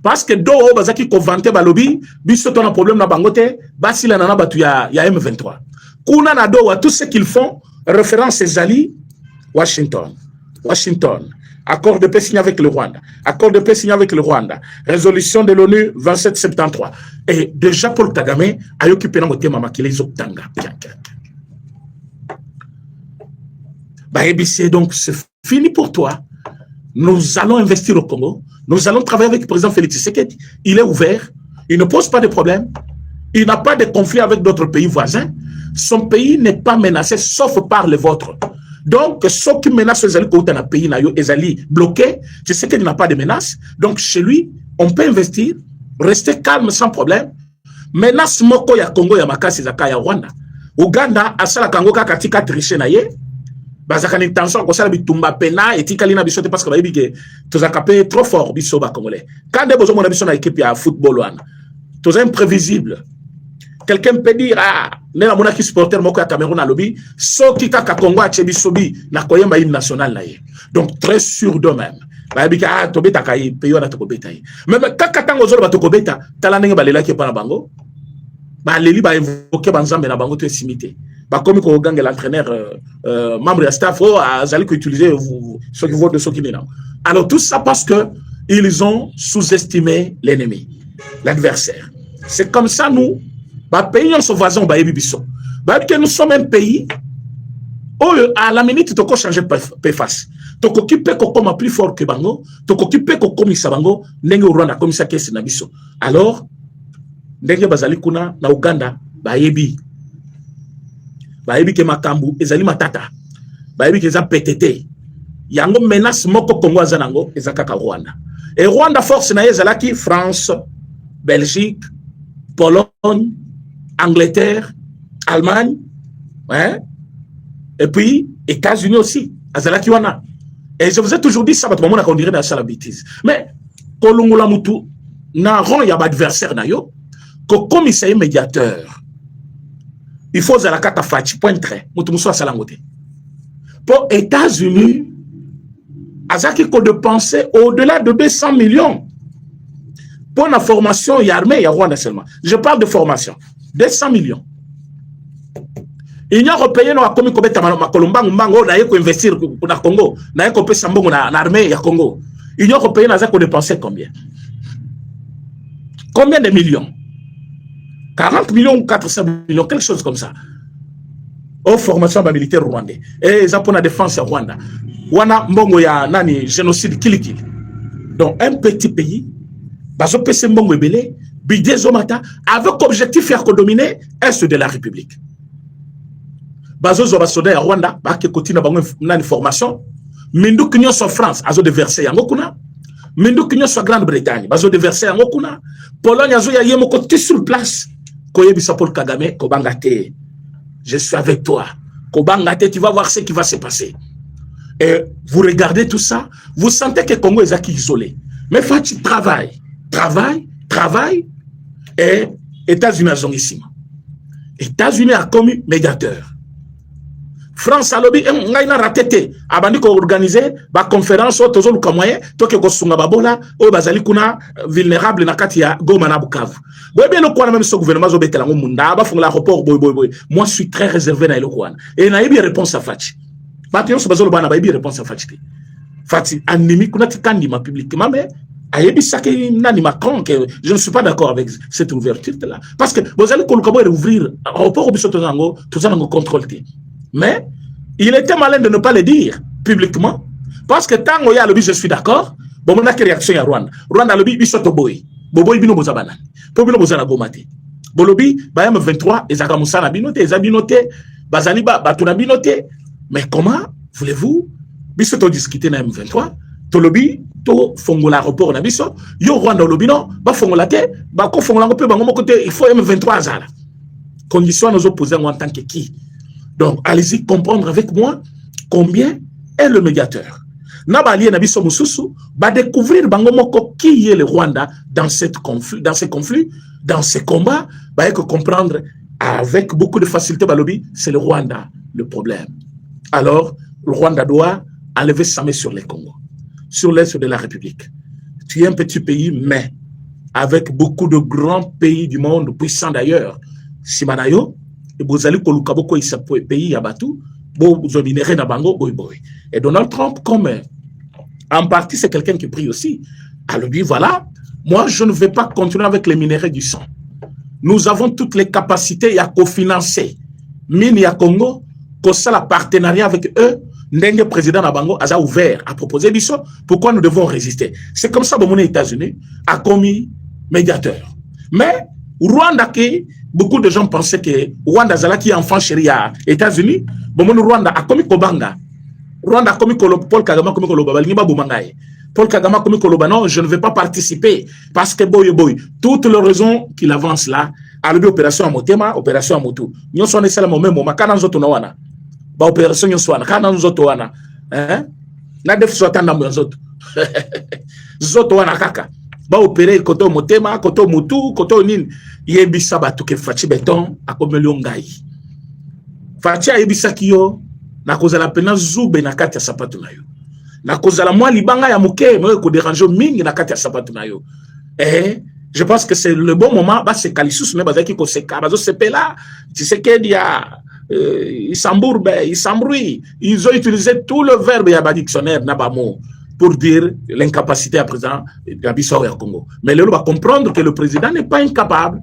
S2: Parce que do bazaki ko vanté balobi, biso ton problème na bangote, basi la nana batu ya M23. Kuna na do tout ce qu'ils font, référence aux alliés, Washington. Accord de paix signé avec le Rwanda. Accord de paix signé avec le Rwanda. Résolution de l'ONU 2773. Et déjà Paul Kagame a occupé dans le thème Makile Zoptanga. Donc c'est fini pour toi. Nous allons investir au Congo. Nous allons travailler avec le président Félix Tshisekedi. Il est ouvert. Il ne pose pas de problème. Il n'a pas de conflit avec d'autres pays voisins. Son pays n'est pas menacé sauf par le vôtre. Donc, ceux qui menacent les alliés dans le pays, les alliés bloqués, je sais qu'il n'a pas de menace. Donc, chez lui, on peut investir, rester calme sans problème. Menace moko ya Congo ya makasi zaka ya Rwanda. Uganda, asala Congo katika triche na ye. Bazaka ni tension ko sala bitumba pena etikali na bisote parce que ba yebike tozakape trop fort biso ba congolais. Quand des besoin na biso na équipe ya football wana. Toza imprévisible. Quelqu'un peut dire, ah, nena mona ki supporter moko ya Cameroun na lobby, so ki kaka Congo a chebisobi na koyemba hymne national na ye. Donc très sûr d'eux-mêmes. bayebika ah tobeta kai pays wana tokobeta ye même kaka tango zolo batokobeta tala ndenge balelaki pa na bango baleli ba évoquer banzambe na bango to simité ba komi ko ganga l'entraîneur membre de staff azali ko utiliser ce qui vaut de ce qui n'est. Alors tout ça parce que ils ont sous-estimé l'ennemi, l'adversaire. C'est comme ça nous ba pays on se voisin ba yebi biso ba que nous sommes un pays où à la minute toko changer face toko kipe ko comme plus fort que bango toko kipe ko comme Bango ndenge Rwanda comme ça kesi na biso. Alors ndenge bazali kuna na Uganda bayebi ke makambu ezali matata bayebi ke za PTT yango menace moko Congo azanango ezakaka Rwanda et Rwanda force na ezalaki France, Belgique, Pologne, Angleterre, Allemagne, hein? Et puis États-Unis aussi azalaki wana. Et je vous ai toujours dit ça parce que on dirait dans la bêtise mais kolongola mutu na ron ya ba adversaire na yo ko commissaire médiateur. Il faut la carte Fachi, point très. Pour les États-Unis, Azaki ko de penser au-delà de 200 millions. Pour la formation, il y a armée, il y a Rwanda seulement. Je parle de formation. 200 millions. L'Union européenne a commis comme Colomba, Mango, n'a pas investir pour le Congo, n'a pas payé Sambongo dans l'armée, il y a Congo. L'Union européenne a dépensé combien? Combien de millions? 40 millions ou 400 millions, quelque chose comme ça. Aux formations militaires rwandais. Et ils ont pour la défense à Rwanda. Wana mbongo ya nani génocide kili. Donc un petit pays, bazo pese mbongo ebele, bidé zomata, avec objectif faire dominer est de la République. Bazo zo basoda ya Rwanda, ba ke kotina bango nani formation, mindu kinyo so France, azo de verser yango kuna. Mindu kinyo so Grande-Bretagne, bazo de verser yango kuna. Pologne azo ya yemo ko sur place. Koyebisa Paul Kagame, Kobangate, je suis avec toi. Kobangate, tu vas voir ce qui va se passer. Et vous regardez tout ça, vous sentez que le Congo est isolé. Mais Fati travaille, et États-Unis sont ici. États-Unis a commis médiateur. France a lobby, on a raté. Abandi ko organiser ba conférence au tozo luka moyen, to ke gosunga babola, o bazali kuna vulnérable na kati ya Goma na Bukavu. Boy bien le Rwanda même ce gouvernement zo betela ngomunda ba fungla rapport boy. Moi je suis très réservé na le Rwanda. Et na yebi réponse à Fati. Maintenant ce bazolo bana ba yebi réponse à Fati. Fati animi kuna tikandi ma publiquement mais ayebi saki nani Macron que je ne suis pas d'accord avec cette ouverture là parce que vous allez ko ouvrir rapport au biso tozango contrôle. Mais il était malin de ne pas le dire publiquement parce que tant qu'il y a le but, je suis d'accord. Bon, on a quelle réaction à Rwanda. Rwanda le but, il sort au boy. Boboy bino bozabana. Pobino bozana gomate. Bolobi, bayam 23, et zakamusana binote, zabinote, bazaliba, batuna binote. Mais comment voulez-vous, biso to discuter na M23, to lobi, to fongola rapport na biso, yo Rwanda lobino, ba fongola te, ba ko fongola ngope bango mokote, il faut M23 azala. Condition à nous opposer en tant que qui? Donc, allez-y comprendre avec moi combien est le médiateur. Nabali et Nabiso Moussousou va découvrir Bangomoko qui est le Rwanda dans ces conflits, dans ces combats, va comprendre avec beaucoup de facilité, Balobi, c'est le Rwanda le problème. Alors, le Rwanda doit enlever sa main sur les Congo, sur l'est de la République. Tu es un petit pays, mais avec beaucoup de grands pays du monde, puissants d'ailleurs, Simanayo, et Bozali Kolukaboko, il s'appelle pays Abatu, et Donald Trump, comme en partie c'est quelqu'un qui prie aussi, alors lui voilà, moi je ne vais pas continuer avec les minéraux du sang. Nous avons toutes les capacités à cofinancer. Mine à Congo, que ça la partenariat avec eux, Ndenge président Nabango a ouvert à proposer du son. Pourquoi nous devons résister? C'est comme ça que les États-Unis a commis médiateur. Mais Rwanda qui beaucoup de gens pensaient que Rwanda qui est enfant chéri à États-Unis, bon Rwanda a commis Kobanga. Rwanda a commis Paul Kagame a commis Koloba, Paul Kagame a commis Koloba. Non, je ne vais pas participer parce que boy, toutes les raisons qu'il avance là, à l'opération à Motema, opération à Motu. Nous sommes les mêmes moment, quand nous sommes là, opération nous sommes quand nous sommes là, hein? Na def soit na mzoto. Zoto wana kaka. Ba opérer koto Motema, koto Motu, koto nin. Yebisa batu ke Fachi Beton akomeli ngai. Fachi yebisa kiyo na kozala pena zube na kati ya sapato na yo. na kozala moi libanga ya muke mo ko déranger mingi na kati ya sapatu na yo. Et je pense que c'est le bon moment ba se kalisus me bazaki ko se ka bazo sepela tu sais que dia ils s'embourbe, ils s'embrouillent, ils ont utilisé tout le verbe ya ba dictionnaire na ba mot pour dire l'incapacité à présent de la Bissau et Congo. Mais le va comprendre que le président n'est pas incapable.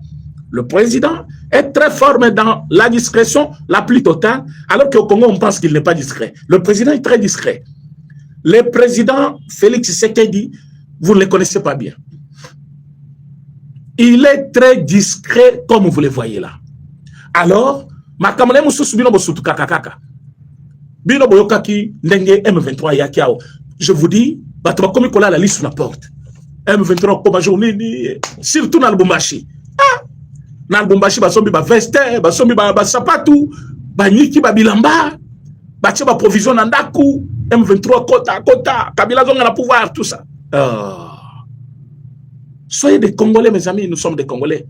S2: Le président est très fort, mais dans la discrétion la plus totale, alors qu'au Congo, on pense qu'il n'est pas discret. Le président est très discret. Le président Félix Tshisekedi, vous ne le connaissez pas bien. Il est très discret, comme vous le voyez là. Alors, ma camarade Moussou Bino Bosutu Kakakaka. Bino Boyokaki, Ndenge M23 Yakiao. Je vous dis, comme il la liste sur la porte. M23 comme journée, surtout dans le Bombashi. Ah! Dans le Bombashi, basombi ba veste, basombi ba sapatu, ba niki ba bilamba, ba tche ba provision nandaku, M23 kota, Kabila zonga na pouvoir, tout ça. Soyez des Congolais, mes amis, nous sommes des Congolais.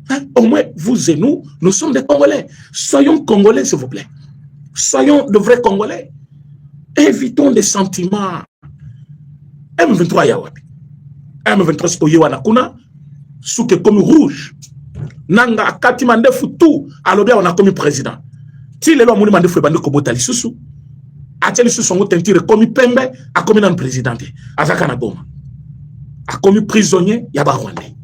S2: Hein? Au moins, vous et nous, nous sommes des Congolais. Soyons Congolais, s'il vous plaît. Soyons de vrais Congolais. Évitons des sentiments. M23 yawapi. M23 spoye wanakuna. Souke comme rouge. Nanga kati mandefu tout. Alobia wana comme président. Si le loi mouni mandefu bande kobota lisusu. Atia lisusu songo tentire comme pembe. A comme nan président. Azaka na boma. A comme prisonnier yaba rwandais.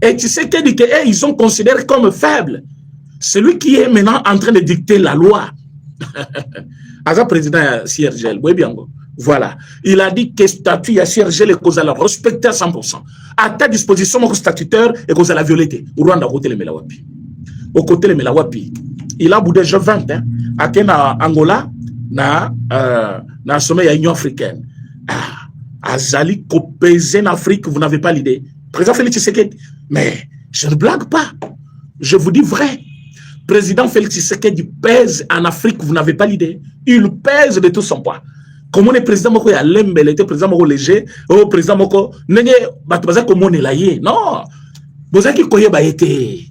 S2: Et tu sais que ils sont considérés comme faibles. Celui qui est maintenant en train de dicter la loi. Aza président Siergel, voilà. Il a dit que statut à Siergel est cause à la respecter à 100%. À ta disposition, mon statuteur est cause à la violeté. Au Rwanda, côté les Melawapi. Au côté les Melawapi. Il a boudé je 20 hein. À Kenya, Angola, na sommet à l'Union africaine. Azali Kopézen en Afrique, vous n'avez pas l'idée. Président Félix Tshisekedi. Mais je ne blague pas. Je vous dis vrai. Président Félix Tshisekedi pèse en Afrique, vous n'avez pas l'idée. Il pèse de tout son poids. Comme on est président Moko ya lembe, il était président Moko léger, oh président Moko, nenge batubaza comme on est là yé. Non. Bozaki koye ba été.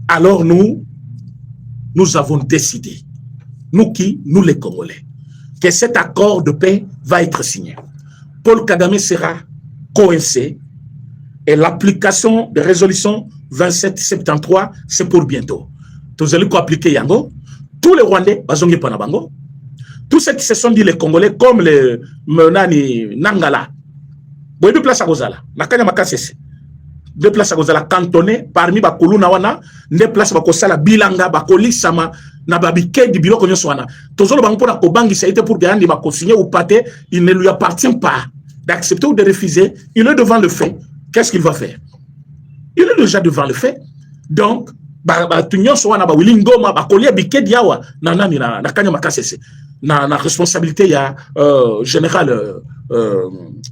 S2: Alors nous avons décidé, nous qui, nous les Congolais, que cet accord de paix va être signé. Paul Kagame sera coincé. Et l'application de résolution 2773, c'est pour bientôt. Tous allez appliquer Yango. Tous les Rwandais, bazongi panabango. Tous ceux qui se sont dit les Congolais, comme les Menani Nangala. Boye deux places à Gozala. Nakanya makasese. Deux places à Gozala cantonné parmi bakulu nawana. Deux places à Kosala bilanga bakoli sama na babike di bilo konyo swana. Tozolo bango pona kobangi ça a été pour gagner bako signer ou pâté. Il ne lui appartient pas d'accepter ou de refuser. Il est devant le fait. Qu'est-ce qu'il va faire? Il est déjà devant le fait. Donc, na responsabilité il y a général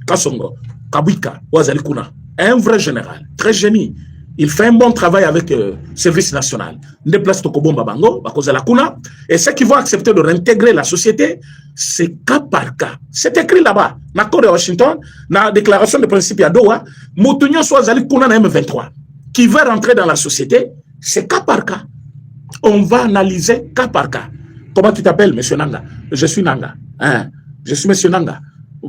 S2: Kasongo Kabwika Wazalikuna, un vrai général, très génie. Il fait un bon travail avec le service national. Déplace Tokobomba Bango, Bakozalakuna, et ceux qui vont accepter de réintégrer la société, c'est cas par cas. C'est écrit là-bas, dans l'accord de Washington, dans la déclaration de principe à Doha, Moutounion Soazalikuna na M23, qui veut rentrer dans la société, c'est cas par cas. On va analyser cas par cas. Comment tu t'appelles, monsieur Nanga? Je suis Nanga. Hein? Je suis monsieur Nanga.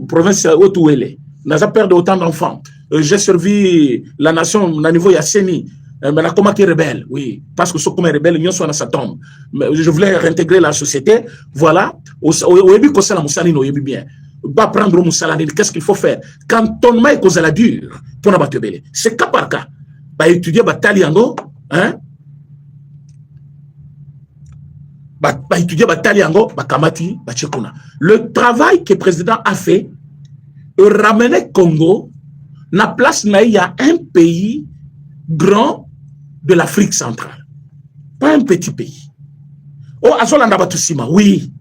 S2: Province Haute-Ouélé. N'a pas perdu autant d'enfants. J'ai servi la nation au niveau Yasseni. Mais la comment qui est rebelle, oui. Parce que ce comme est rebelle, nous sommes dans sa tombe. Je voulais réintégrer la société. Voilà. Au début, quand c'est la moussaline, au début bien. Pas prendre au moussaline. Qu'est-ce qu'il faut faire? Quand on m'a causé la dure pour n'abattre belé. C'est cas par cas. Bah, étudier, bah, taliango, hein? Bah, étudier, bah, taliango, bah, kamati, bah, tchekuna. Le travail que le président a fait, ramener Congo, na place, il y a un pays grand de l'Afrique centrale. Pas un petit pays. Oh, Azolanda Batusima, oui.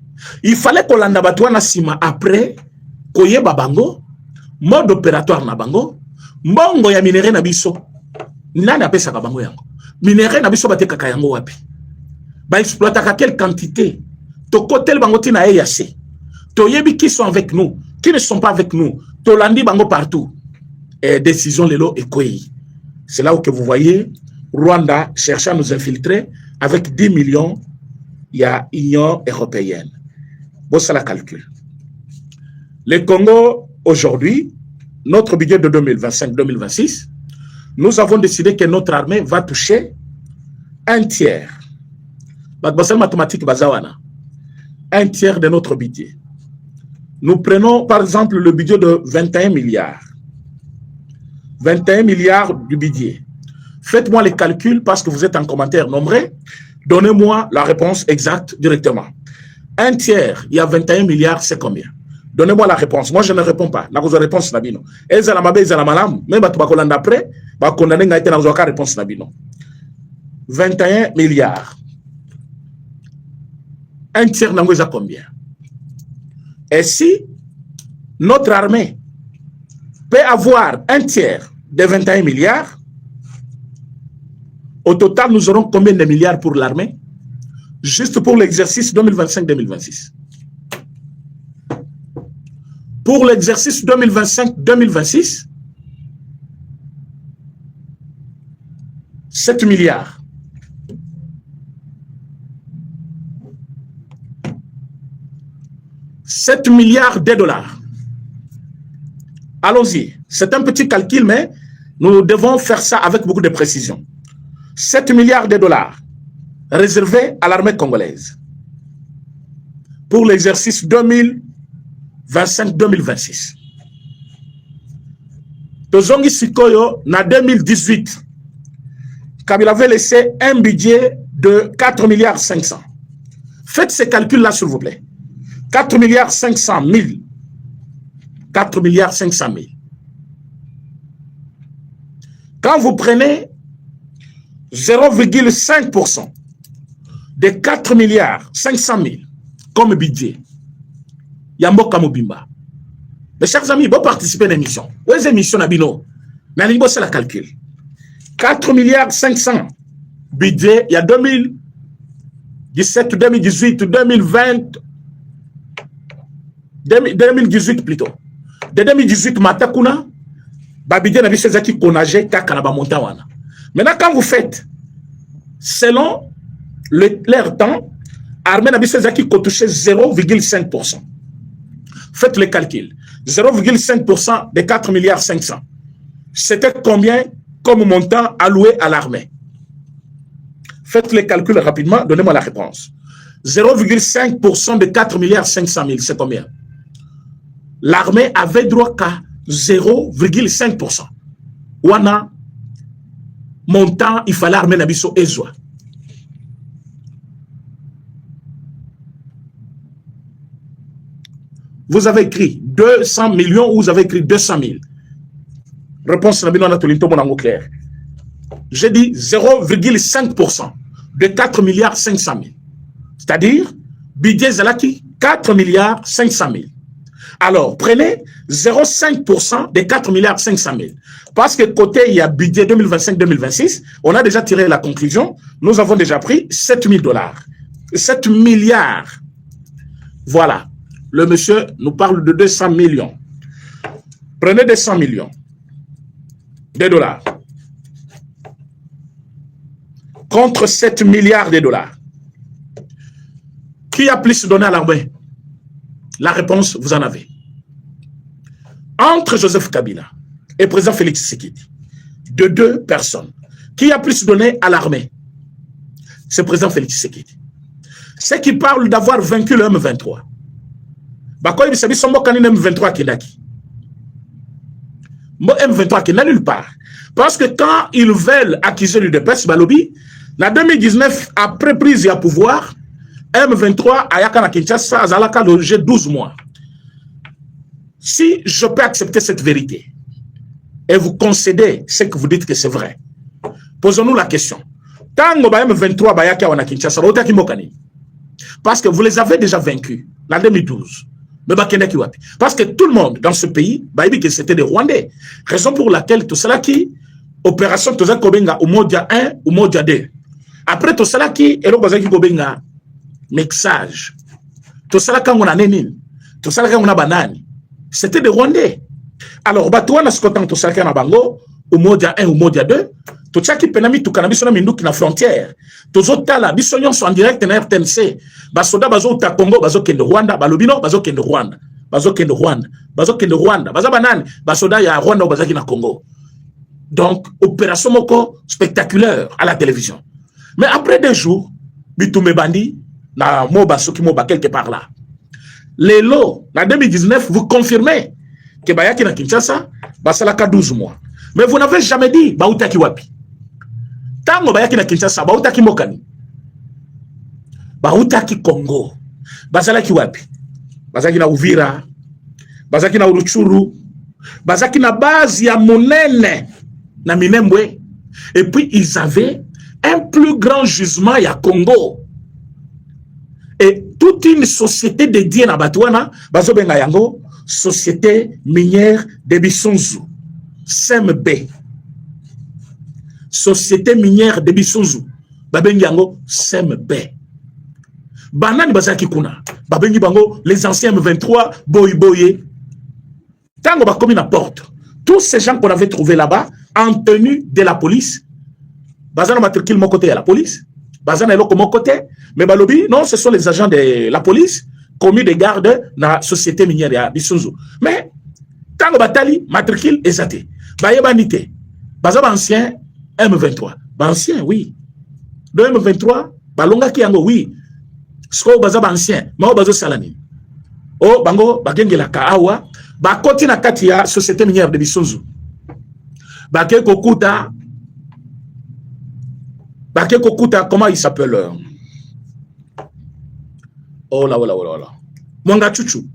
S2: Il fallait qu'on l'anda Batouana Sima après, Koye Babango, mode opératoire Nabango, Mbongo ya minéré Nabiso. Nana pesa Kabango yango. Minéré Nabiso bate kakayango wapi. Ba exploitaka quelle quantité. To kotel bangoti na EAC. To yebi qui sont avec nous, qui ne sont pas avec nous. To landi bango partout. Et décision lelo ekoyi. C'est là où que vous voyez Rwanda cherche à nous infiltrer avec 10 millions il y a Union européenne. Bon, c'est la calcul. Le Congo, aujourd'hui, notre budget de 2025-2026, nous avons décidé que notre armée va toucher un tiers. Mathématique bazawana. Un tiers de notre budget. Nous prenons par exemple le budget de 21 milliards. 21 milliards du budget. Faites-moi les calculs parce que vous êtes en commentaire nombreux. Donnez-moi la réponse exacte directement. Un tiers, il y a 21 milliards, c'est combien? Donnez-moi la réponse. Moi, je ne réponds pas. La réponse nabino. Même après, la réponse nabino. 21 milliards. Un tiers, n'a combien? Et si notre armée peut avoir un tiers de 21 milliards, au total, nous aurons combien de milliards pour l'armée? Juste pour l'exercice 2025-2026. Pour l'exercice 2025-2026, 7 milliards. $7 milliards de dollars. Allons-y. C'est un petit calcul, mais nous devons faire ça avec beaucoup de précision. 7 milliards de dollars réservés à l'armée congolaise pour l'exercice 2025-2026. Tozongi Sikoyo, en 2018, comme il avait laissé un budget de 4 milliards 500. Faites ces calculs-là, s'il vous plaît. 4 milliards 500 000. 4 milliards 500 000. Quand vous prenez 0,5% de 4 milliards 500 000 comme budget, Yambo Kamobimba. Mes chers amis, vous participez à l'émission. Où est l'émission Nabino? Nanibo, c'est la calcul. 4 milliards 500 budget, il y a 2017, 2018, 2020, 2018 plutôt. De 2018, Matakuna, Babidé Nabi Sezaki Konage, Kakanaba Montawana. Maintenant, quand vous faites, selon leur temps, Armée Nabi Sezaki ko touché 0,5%. Faites le calcul. 0,5% de 4 milliards 500. C'était combien comme montant alloué à l'armée? Faites les calculs rapidement, donnez-moi la réponse. 0,5% de 4 milliards 500 000, c'est combien? L'armée avait droit qu'à 0,5%. Wana, montant, il fallait l'armée Nabiso Ezwa. Vous avez écrit 200 millions ou vous avez écrit 200 000? Réponse Nabino Anatolinto Monango clair. J'ai dit 0,5% de 4 milliards 500 000. C'est-à-dire, budget Zalaki, 4 milliards 500 000. Alors, prenez 0,5% de 4 milliards 500 000. Parce que côté, il y a budget 2025-2026, on a déjà tiré la conclusion. Nous avons déjà pris 7 000 dollars. 7 milliards. Voilà. Le monsieur nous parle de 200 millions. Prenez 200 millions de dollars contre 7 milliards de dollars. Qui a plus donné à l'armée? La réponse, vous en avez. Entre Joseph Kabila et le président Félix Tshisekedi, de deux personnes, qui a plus donné à l'armée? C'est le président Félix Tshisekedi. Ceux qui parlent d'avoir vaincu le M23. Bakoy Bisabi Sombo Kanine M23 Kendaki. M23 qui n'est nulle part. Parce que quand ils veulent accuser l'UDPS, Balobi, en 2019, après prise à pouvoir, M23 a Yakana Kinshasa a Zalaka logé 12 mois. Si je peux accepter cette vérité et vous concédez ce que vous dites que c'est vrai, posons-nous la question. Tango M23 Bayaka wana Kinshasa, parce que vous les avez déjà vaincus en 2012. Parce que tout le monde dans ce pays, c'était des Rwandais. Raison pour laquelle tout cela qui, opération Toza Kobenga au Modia 1 ou Modia 2. Après tout cela qui, Ero Bazaki Kobenga, mixage. Tout cela quand on a Nénine, tout cela quand on a Banani. C'était des Rwandais. Alors, Batouana Skotan, tout cela quand on a Bango, au Modia 1 ou Modia 2, to tchaki penami to cannabis na minduki na frontière tozo tala biso nyonso en direct na RTNC basoda bazo ta Congo bazo kende Rwanda balobino bazo kende Rwanda bazo kende Rwanda baza banani basoda ya Rwanda bazaki na Congo. Donc opération moko spectaculaire à la télévision. Mais après 2 jours bitumbe bandi na moba soki moba quelque part là. Les lots en 2019 vous confirmez que bayaki na Kinshasa basalaka 12 mois. Mais vous n'avez jamais dit bautaki wapi. Tango bayaki na Kinshasa bautaki mokani. Bautaki Congo. Basalaki wapi? Bazaki na Uvira, bazaki na Uruchuru, bazaki na base ya monene na Minembwe. Et puis ils avaient un plus grand gisement ya Congo. Et toute une société dédiée na Batouana, bazo benga yango société minière de Bisonzu, SMB. Société minière de Bisonzu, babengi yango SMB. Banani bazaki kuna, babengi bango les anciens M23 boy. Tango ba komi na porte, tous ces gens qu'on avait trouvés là-bas en tenue de la police, bazana matricule mon côté à la police, bazana eloko mon côté, mais balobi non, ce sont les agents de la police commis de garde na société minière ya Bisonzu. Mais tango batali matricule ezate, bayebanite, bazaba ancien M23, ba ancien oui, de M23 balonga ki yango oui. Sko bazaba ancien, mao bazo salani. Oh bango bagengela kaawa, ba koti na kati ya société minière de Bisonzu. Bake kokuta comment il s'appelle? Oh là. Mwanga Chuchu.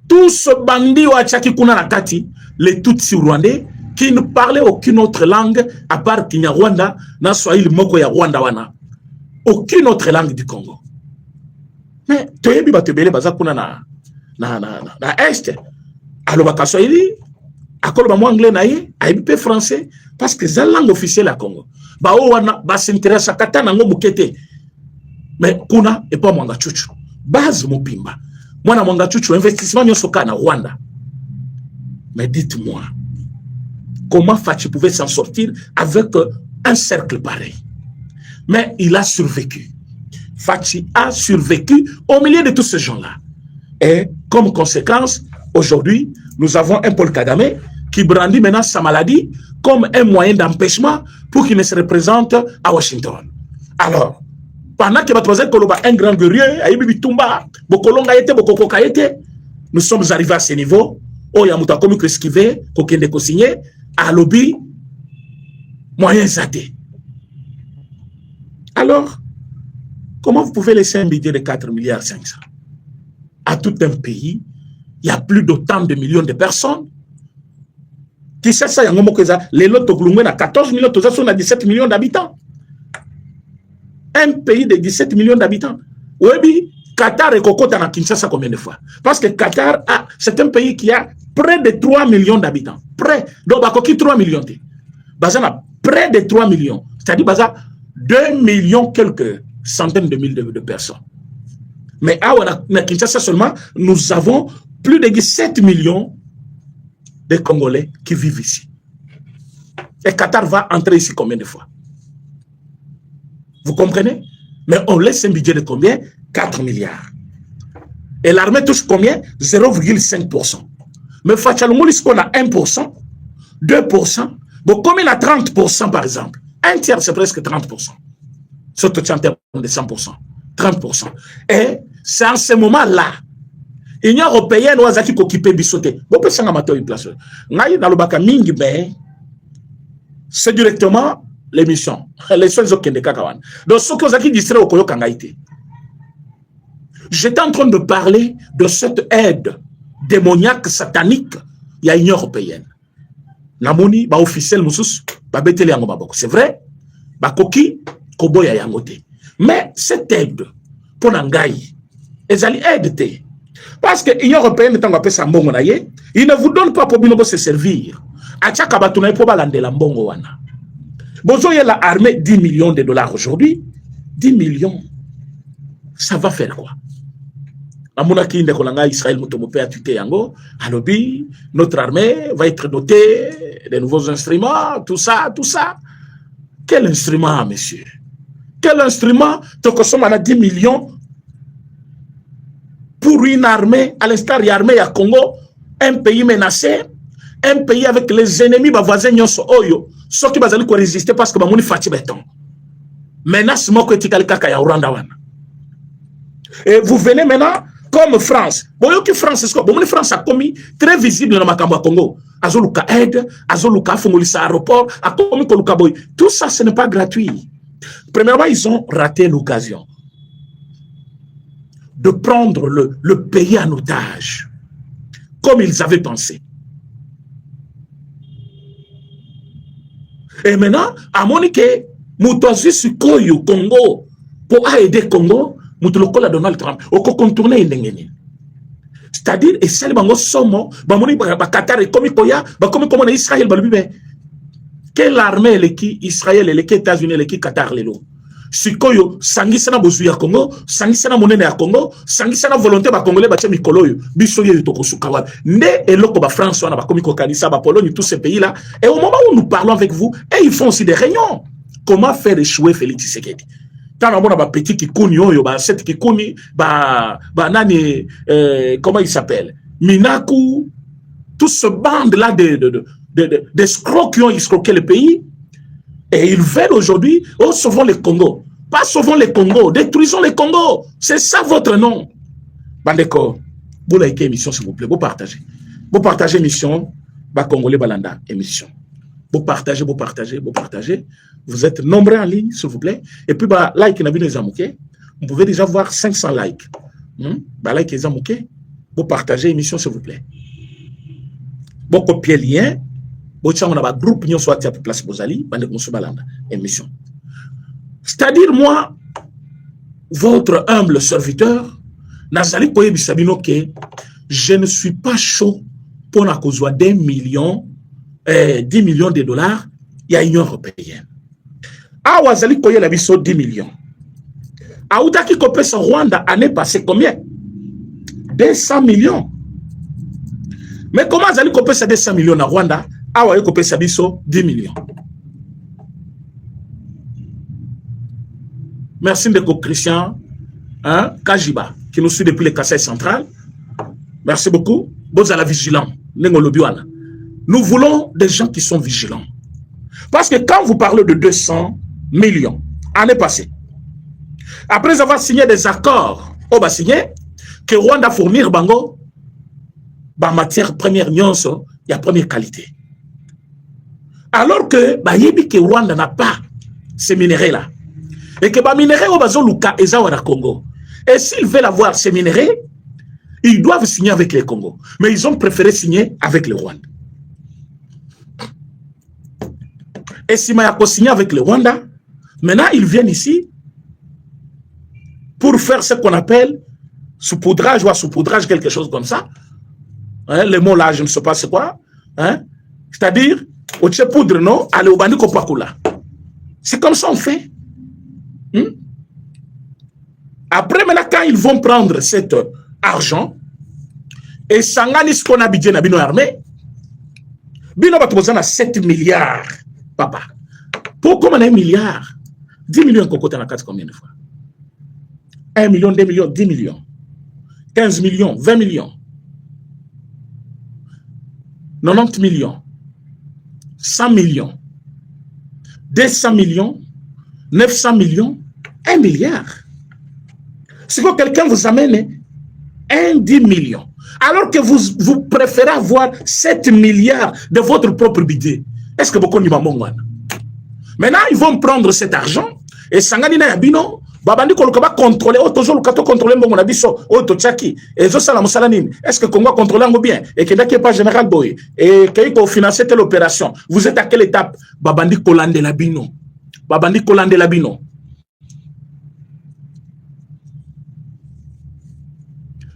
S2: Tout ce bandit wa tchaki kuna na kati, les Tutsi rwandais qui ne parlaient aucune autre langue à part Kinyarwanda, na Swahili moko ya Rwanda wana. Aucune autre langue du Congo. Mais toyebi batebele baza kuna na est. Alors baka Swahili, akolo ba anglais na ye, aibi français parce que c'est la langue officielle à Congo. Ba o wana ba s'intéresse kata na ngo mukete. Mais kuna et pas Mwanga Chuchu. Base mopimba. Mwana Mwanga Chuchu investissement nyoso ka na Rwanda. Mais dites-moi, comment Fachi pouvait s'en sortir avec un cercle pareil? Mais il a survécu. Fachi a survécu au milieu de tous ces gens-là. Et comme conséquence, aujourd'hui, nous avons un Paul Kagame qui brandit maintenant sa maladie comme un moyen d'empêchement pour qu'il ne se représente à Washington. Alors, pendant que un grand guerrier, nous sommes arrivés à ce niveau. Oh, yamuta comme que esquiver, kokende kosigné, à lobby, moyen zaté. Alors, comment vous pouvez laisser un budget de 4 milliards 500 à tout un pays? Il y a plus d'autant de millions de personnes. Qui sait ça? Les lots de 14 millions, tout ça, on a 17 millions d'habitants. Un pays de 17 millions d'habitants. Oui, Qatar et Kokota na Kinshasa combien de fois? Parce que Qatar, c'est un pays qui a près de 3 millions d'habitants. Près. Donc, Bakoki 3 millions. Bazana, près de 3 millions. C'est-à-dire, Baza, 2 millions quelques centaines de mille de personnes. Mais à Kinshasa seulement, nous avons plus de 17 millions de Congolais qui vivent ici. Et Qatar va entrer ici combien de fois? Vous comprenez? Mais on laisse un budget de combien? 4 milliards. Et l'armée touche combien? 0,5%. Mais Fachalomoulis, qu'on a 1%, 2%. Bon, comme il a 30% par exemple, un tiers c'est presque 30%. Surtout en termes de 100%. 30%. Et c'est en ce moment-là, l'Union européenne ou Azaki Kokipe Bissoté. Bon, peut s'en amateur une place. C'est directement l'émission. Les soins au Kende Kakawan. Donc, ce que Zaki distrait au Koyo Kangaïté. J'étais en train de parler de cette aide démoniaque, satanique, il y a l'Union européenne. Namoni, ba officiel Moussous, ba betele yango baboko. C'est vrai, ba koki, koboya yangote. Mais cette aide, pour Nangaï, ezali aide te. Parce que l'Union européenne, tant qu'on sa mbongo na ye, il ne vous donne pas pour binobo se servir. Achaka batuna pour balande la mbongo wana. Bozo y a la armée 10 millions de dollars aujourd'hui. 10 millions. Ça va faire quoi? Amonaki ndekolanga Israël mutomope a tuté yango. Alobi, notre armée va être dotée de nouveaux instruments, tout ça, tout ça. Quel instrument, monsieur? Quel instrument te consomme à 10 millions pour une armée, à l'instar de l'armée à Congo, un pays menacé, un pays avec les ennemis, bah voisins, oyo, ceux qui vont résister parce que bah mouni fati béton. Menace moko etikali kaka ya Rwanda wana. Et vous venez maintenant comme France. Bon, que France, c'est quoi? Bon, France a commis très visible dans Makambo Congo. Azoluka aide, Azoluka fongolisa aéroport, a commis Koluka boy. Tout ça, ce n'est pas gratuit. Premièrement, ils ont raté l'occasion de prendre le pays en otage, comme ils avaient pensé. Et maintenant, à Monique, Moutouazi Sukoyo Congo, pour aider Congo, Moutoulokola Donald Trump, au contourner Indengeni. C'est-à-dire, et celle bango somo, Bamoni Qatar et comme Koya, comme on Israël, quelle armée est qui Israël et les États-Unis et les Qatar les lots? Sikoyo, sangisana bozuya Congo, sangisana monene ya Congo, sangisana volonté ba congolais ba tchemi koloyo, bisoye toko sukawa. Ne eloko ba France wana ba komiko kanisa ba Pologne, tous ces pays là. Et au moment où nous parlons avec vous, et ils font aussi des réunions. Comment faire échouer Félix Tshisekedi? Quand on a ba petit qui kuni oyo, ba set qui kuni, ba nani, comment il s'appelle? Minaku, tout ce bande là d'escrocs qui ont escroqué le pays. Et ils veulent aujourd'hui, oh, sauvons le Congo. Pas sauvons le Congo, détruisons le Congo. C'est ça votre nom. Bandeko, vous likez émission, s'il vous plaît. Vous partagez. Vous partagez émission, Congolais Balanda, émission. Vous partagez, vous partagez, vous partagez. Vous êtes nombreux en ligne, s'il vous plaît. Et puis, like, vous pouvez déjà voir 500 likes. Like, les amouqués. Vous partagez émission, s'il vous plaît. Vous copiez le lien. On a un groupe qui soit place Bozali, émission. C'est-à-dire, moi, votre humble serviteur, Nazali Poye Bisabino, que je ne suis pas chaud pour la cause de 10 millions de dollars, il y a l'Union européenne. Ah, Wazali Poye la biso 10 millions. Ah, Outaki Kopes Rwanda, année passée, combien? 200 millions. Mais comment Wazali Kopes 200 millions à Rwanda? Ah ouais, copé Sabiso, 10 millions. Merci de Christian Kajiba, qui nous suit depuis le Kassai central. Merci beaucoup. Vous à la vigilance. Nous voulons des gens qui sont vigilants. Parce que quand vous parlez de 200 millions, année passée, après avoir signé des accords, on va signer que Rwanda fournir Bango, matière première nyonso, il y a première qualité. Alors que que Rwanda n'a pas ces minéraux-là. Et que les minéraux Luka et Zawara Congo. Et s'ils veulent avoir ces minéraux, ils doivent signer avec les Congo. Mais ils ont préféré signer avec le Rwanda. Et si Mayako signe avec le Rwanda, maintenant ils viennent ici pour faire ce qu'on appelle saupoudrage ou saupoudrage, quelque chose comme ça. Hein, les mots là, je ne sais pas c'est quoi. Hein? C'est-à-dire, poudre, non? Allez au bandi kopakula. C'est comme ça on fait. Après, maintenant, quand ils vont prendre cet argent, et Sangani, ce qu'on a bidé dans Bino armée, Bino va te 7 milliards, papa. Pourquoi on a 1 milliard? 10 millions de cocottes dans la carte combien de fois? 1 million, 2 millions, 10 millions. 15 millions, 20 millions. 90 millions. 100 millions, 200 millions, 900 millions, 1 milliard. Si quelqu'un vous amène 10 millions, alors que vous préférez avoir 7 milliards de votre propre budget, est-ce que beaucoup n'y va? Maintenant, ils vont prendre cet argent et Sangani na Yabino, Babandi Koloka contrôler, toujours le contrôler mon abisso, Tchaki, et Zosalam Salanine. Est-ce que Congo contrôle bien? Et que n'est pas général Boy, et qu'il finance telle opération. Vous êtes à quelle étape? Babandi Kolande Labino. Babandi Kolande Labino.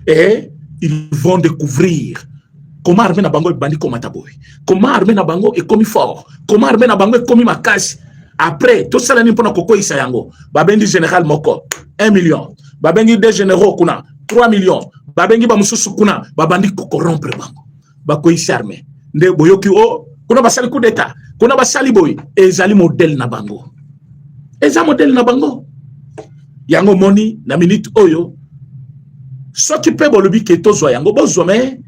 S2: Et ils vont découvrir comment armer na bango et bandi comme Mataboy. Comment armer na bango et comme fort. Comment armer na bango et comme Makasi. Après, tout ça, l'année pour nous, Koko Isayango, Babengi général Moko, 1 million. Babengi des généraux Kuna, 3 millions. Babengi Bamususu Kuna, Babandi corrompre Bango. Bako Isarme. Nde Boyoki O, Kuna Basali coup d'état, Kuna Basali Boy, et Zali modèle na Bango. Eza modèle na bango. Yango moni na minute oyo. Ce qui peut bolobi ke tozo yango bozo mais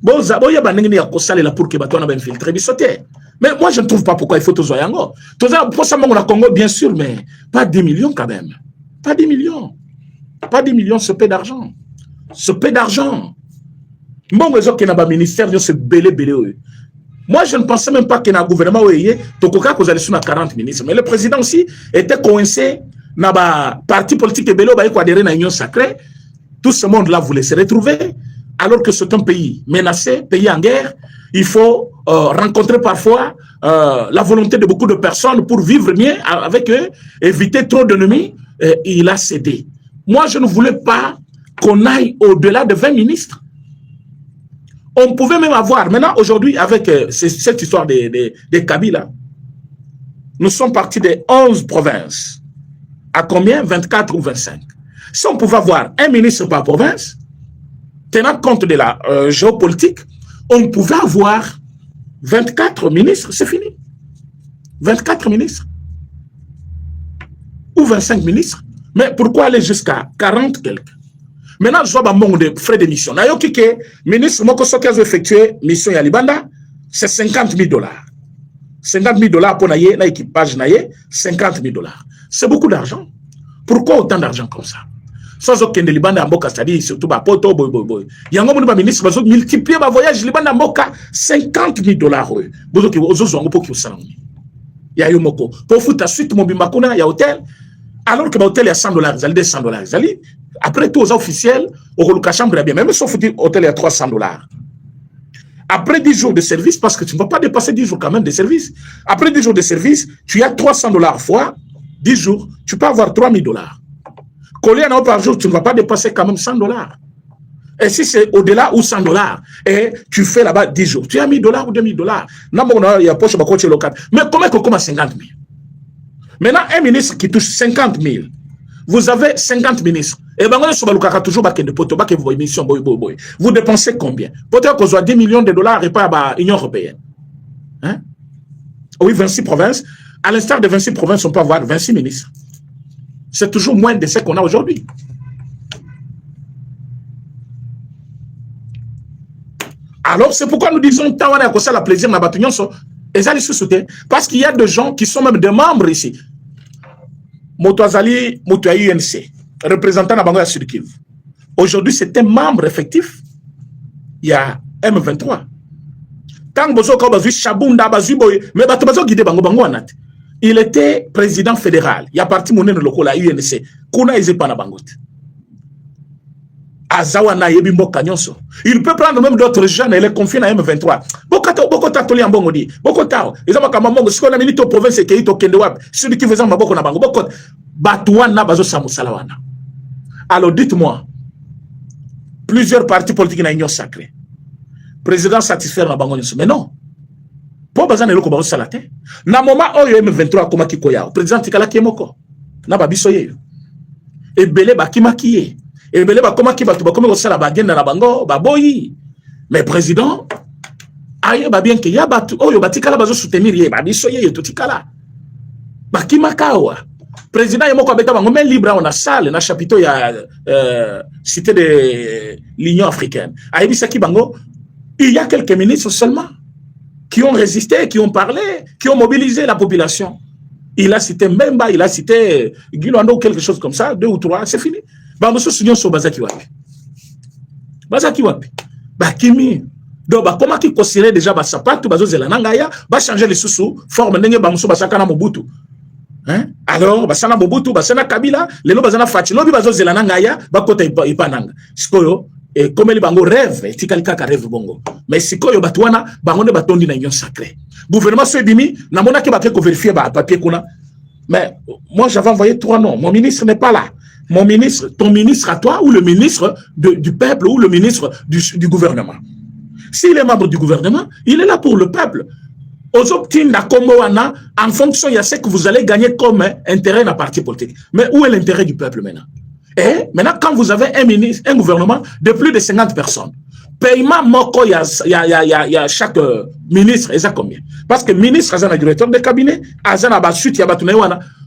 S2: boza boya banengini ya kosala la pour que bato na ba infiltrer bisoté. Mais moi je ne trouve pas pourquoi il faut tozo yango. Toza pour ça mon Congo bien sûr mais pas 10 millions quand même. Pas 10 millions. Pas 10 millions ce peu d'argent. Ce peu d'argent. Bon réseau qui n'a pas ministère se belé. Moi, je ne pensais même pas qu'il y ait un gouvernement où il y ait 40 ministres. Mais le président aussi était coincé dans le parti politique et belé qui adhéré à l'Union sacrée. Tout ce monde-là voulait se retrouver. Alors que c'est un pays menacé, pays en guerre. Il faut rencontrer parfois la volonté de beaucoup de personnes pour vivre mieux avec eux, éviter trop d'ennemis. Il a cédé. Moi, je ne voulais pas qu'on aille au-delà de 20 ministres. On pouvait même avoir, maintenant, aujourd'hui, avec cette histoire des Kabila, nous sommes partis des 11 provinces. À combien? 24 ou 25. Si on pouvait avoir un ministre par province, tenant compte de la géopolitique, on pouvait avoir 24 ministres, c'est fini. 24 ministres. Ou 25 ministres. Mais pourquoi aller jusqu'à 40 quelques? Maintenant, je vois un manque de frais de mission. Le ministre Moko Soki a effectué mission à Libanda, c'est 50 000 $. 50 000 $ pour l'équipage, 50 000 $. C'est beaucoup d'argent. Pourquoi autant d'argent comme ça? Sans aucun de Libanda Mboka, c'est-à-dire surtout Poto, boy. Il y a un moment où le ministre va multiplier ma voyage Libanda Mboka 50 000 $. Il y a eu Moko. Pour foutre suite, mon bimakuna, il y a hôtel. Alors que l'hôtel est à 100 $, ils allaient 100 $. Après tous les officiels, au chambre bien, même sauf l'hôtel est à 300 $. Après 10 jours de service, parce que tu ne vas pas dépasser 10 jours quand même de service. Après 10 jours de service, tu as 300 $ fois 10 jours, tu peux avoir 3 000 $. Collé un an par jour, tu ne vas pas dépasser quand même 100 $. Et si c'est au-delà ou 100 $, et tu fais là-bas 10 jours, tu as 1 000 $ ou 2 000 $. Il y a poche local. Mais comment on commence 50 000? Maintenant, un ministre qui touche 50 000, vous avez 50 ministres. Et bien, vous dépensez combien? Peut-être qu'on soit 10 millions de $ et pas à l'Union européenne. Hein? Oui, 26 provinces. À l'instar de 26 provinces, on peut avoir 26 ministres. C'est toujours moins de ce qu'on a aujourd'hui. Alors, c'est pourquoi nous disons que ça la plaisir parce qu'il y a des gens qui sont même des membres ici. Motoazali, Motoaï UNC, représentant de Bangoya Sud Kivu. Aujourd'hui, c'est un membre effectif. Il y a M23. Il était président fédéral. Il y a parti mon local à UNC. Kuna Ezepana Bangot. Azawana Yebimbo Kanyonso. Il peut prendre même d'autres jeunes et les confier à M23. Bokota Toli en Bongodi. Bokota. Ils ont Kamamongo. Ce qu'on a mis au province et Keito Kendewap. Celui qui faisait Maboko na Bango. Bokota. Batouana Bazo Samusalawana. Alors dites-moi, plusieurs partis politiques dans l'Union sacrée. Président satisfaire na Bango Nyonso. Mais non. Pour bazan eloko bazo salate. Na moment oyo M23 koma kikoya. Président Tikala Kiemoko. Na babisoye. Et belé bakima kiye. Et belé bakoma ki batu bakome ko sala bagenda na bango baboyi. Mais président aye ba bien que ya batu oyo batikala bazo soutenir ye babisoye to tikala. Bakima kawa. Président Yemoko abeta bango mais libre on a salle na chapiteau ya cité de l'Union africaine. Aye bisaki bango il y a quelques ministres seulement qui ont résisté, qui ont parlé, qui ont mobilisé la population. Il a cité Mbemba, il a cité Guilando, quelque chose comme ça, 2 ou 3, c'est fini. Bangoso Sunyon so Bazaki Wapi. Bazaki Wapi. Bakimi. Donc, comment qui considère déjà Basapato, Bazo Zelanangaya, va changer les sous-sous, forme Nenge Bangoso Basakana Mobutu. Hein? Alors, Basana Mobutu, Basana Kabila, les lots Basana Fatilo, Bazo Zelanangaya, Bakota Ipananga. Skoyo. Et comme les bango rêve, et tikalika ka rêve bongo. Mais si koyo batouana, bango ne batondi na union sacrée. Gouvernement se bimi, na mona ke baké ko vérifier ba papier kuna. Mais moi j'avais envoyé 3 noms. Mon ministre n'est pas là. Mon ministre, ton ministre à toi, ou le ministre du peuple, ou le ministre du gouvernement. S'il est membre du gouvernement, il est là pour le peuple. Aux optines na Komboana, en fonction de ce que vous allez gagner comme intérêt dans la partie politique. Mais où est l'intérêt du peuple maintenant? Et maintenant, quand vous avez un ministre, un gouvernement de plus de 50 personnes, paiement moko, il y a chaque ministre, et ça combien? Parce que ministre, il y a un directeur de cabinet, il y a un suite, il y a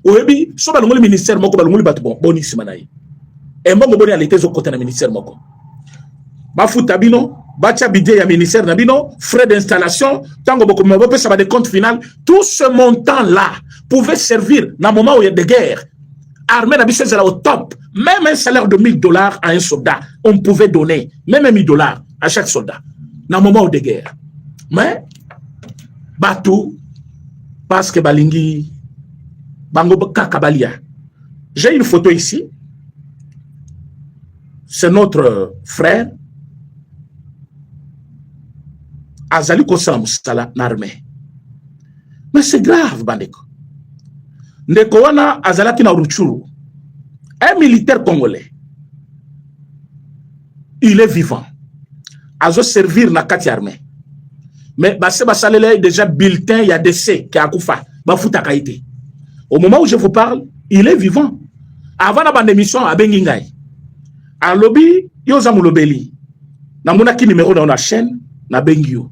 S2: oyebi so balongoli ministère moko balongoli bato boni nsima na ye embongo boni alete ezokota na ministère moko bafuta bino batia budget ya ministère na bino frais d'installation tango bokoma bopesa ba de compte final tout ce montant là pouvait servir na moment où il y a des guerres armée na biso ezala au top. Même un salaire de $1000 à un soldat on pouvait donner même $1000 à chaque soldat na moment de guerre. Mais batou parce que balingi bango kakabalia. J'ai une photo ici, c'est notre frère azali kosala musala na armée. Mais c'est grave bandeko. Ndeko wana azalaki na Rutshuru, un militaire congolais, il est vivant, azo servir na kati armée. Mais basse basalele déjà bulletin il y a décès qui a kufa bafuta kaité. Au moment où je vous parle, il est vivant. Avant la bande émission à Bengingai, à lobby yo zamulobeli na mona ki numéro dans la chaîne na Bengio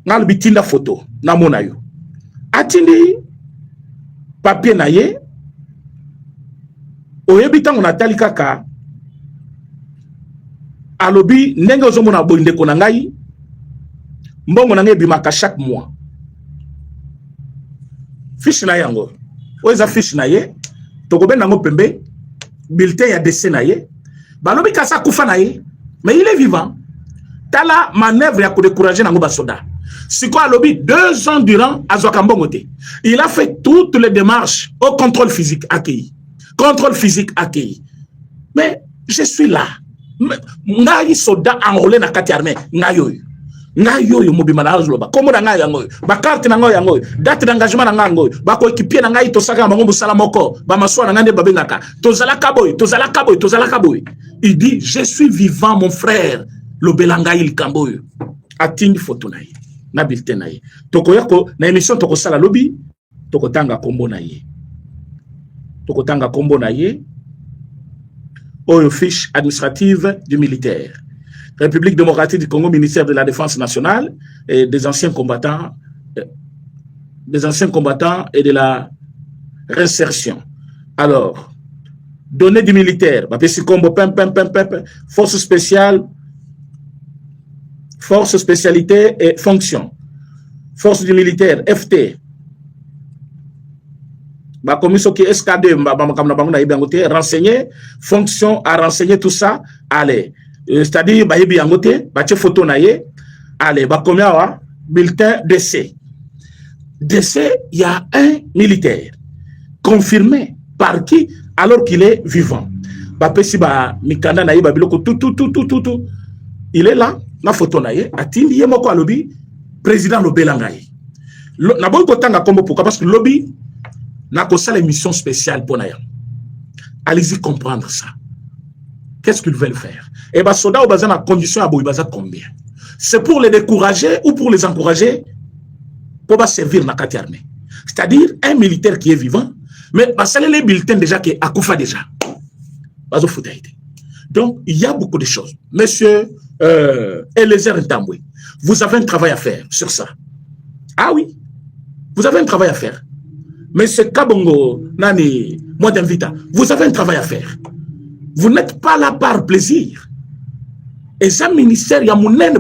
S2: na bitinda photo na mona yo atindi papier na ye oyebi tango na tali kaka a lobby ndenge ozomona boinde ko na ngai mbongo na ngai bimaka chaque mois fiche na yango oza fiche na ye tokobe nango pembe bulletin ya décès na ye balobi kasa kufa na ye mais il est vivant tala manœuvre ya ko décourager nango basoda siko alobi 2 ans durant azwaka mbongo te il a fait toutes les démarches au contrôle physique accueilli mais je suis là ngai soda enrôlé na kati armée ngai yo mobima na azloba komo na ngai yango ba carte na ngai yango date d'engagement na ngai ba ko équipier na ngai to saka bango musala moko ba maswa na ngande babengaka tozala kaboy il dit je suis vivant mon frère lo belanga il kamboy atindi photo na ye na bulletin na ye tokoya ko na émission toko sala lobby tokotanga kombo na ye oyo fiche administrative du militaire République démocratique du Congo, ministère de la Défense nationale et des anciens combattants et de réinsertion. Alors, données du militaire, force spéciale, force spécialité et fonction. Force du militaire, FT. Bah, commission qui est SKD, renseigner, fonction à renseigner tout ça, allez. C'est-à-dire, bah, il y a une photo, allez, bah, combien, bulletin décès. Décès, il y a un militaire confirmé par qui alors qu'il est vivant. Bah, mikanda na tout. Il est là, la photo naïe, atindi yemoko à lobby, président Lobelangaï. Na bon kotanga kombo pourquoi parce que lobby n'a que ça l'émission spéciale pour naïa. Allez-y comprendre ça. Qu'est-ce qu'ils veulent faire? Et bien, soda au bazar la condition à Boïbaza combien? C'est pour les décourager ou pour les encourager pour pas servir la carte armée. C'est-à-dire un militaire qui est vivant, mais ça les bulletins déjà qui est à Koufa déjà. Donc, il y a beaucoup de choses. Monsieur Eliezer Ntambwe, vous avez un travail à faire sur ça. Ah oui, vous avez un travail à faire. Monsieur Kabongo, Nani, moi d'invita, vous avez un travail à faire. Vous n'êtes pas là par plaisir. Et ça, ministère, il y a mon aide,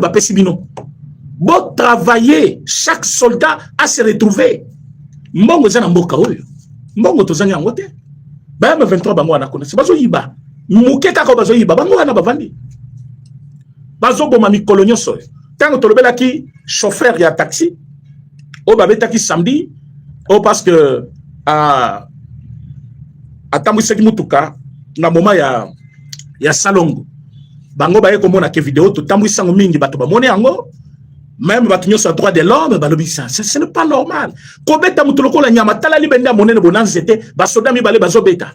S2: vous travaillez, chaque soldat a se retrouver. Mbongo zana mboka oyo. Mbongo tozanga ngote. Ba M23 bango na connaître. Bazo yiba. Mukeka ko bazo yiba. Bango na bavandi. Bazo boma mikolo nyonso. Tango tolobela ki chauffeur ya taxi. O babetaki samedi. O parce que atambwisaki mutuka na moment ya salongo. Bango baye komona ke vidéo to tambwisango mingi bato ba mone yango. Même batunyo sur droit de l'homme, ce n'est pas normal. Kobeta mutuloko la nyama tala libende monene bonanzete ba soda mi bale bazo beta.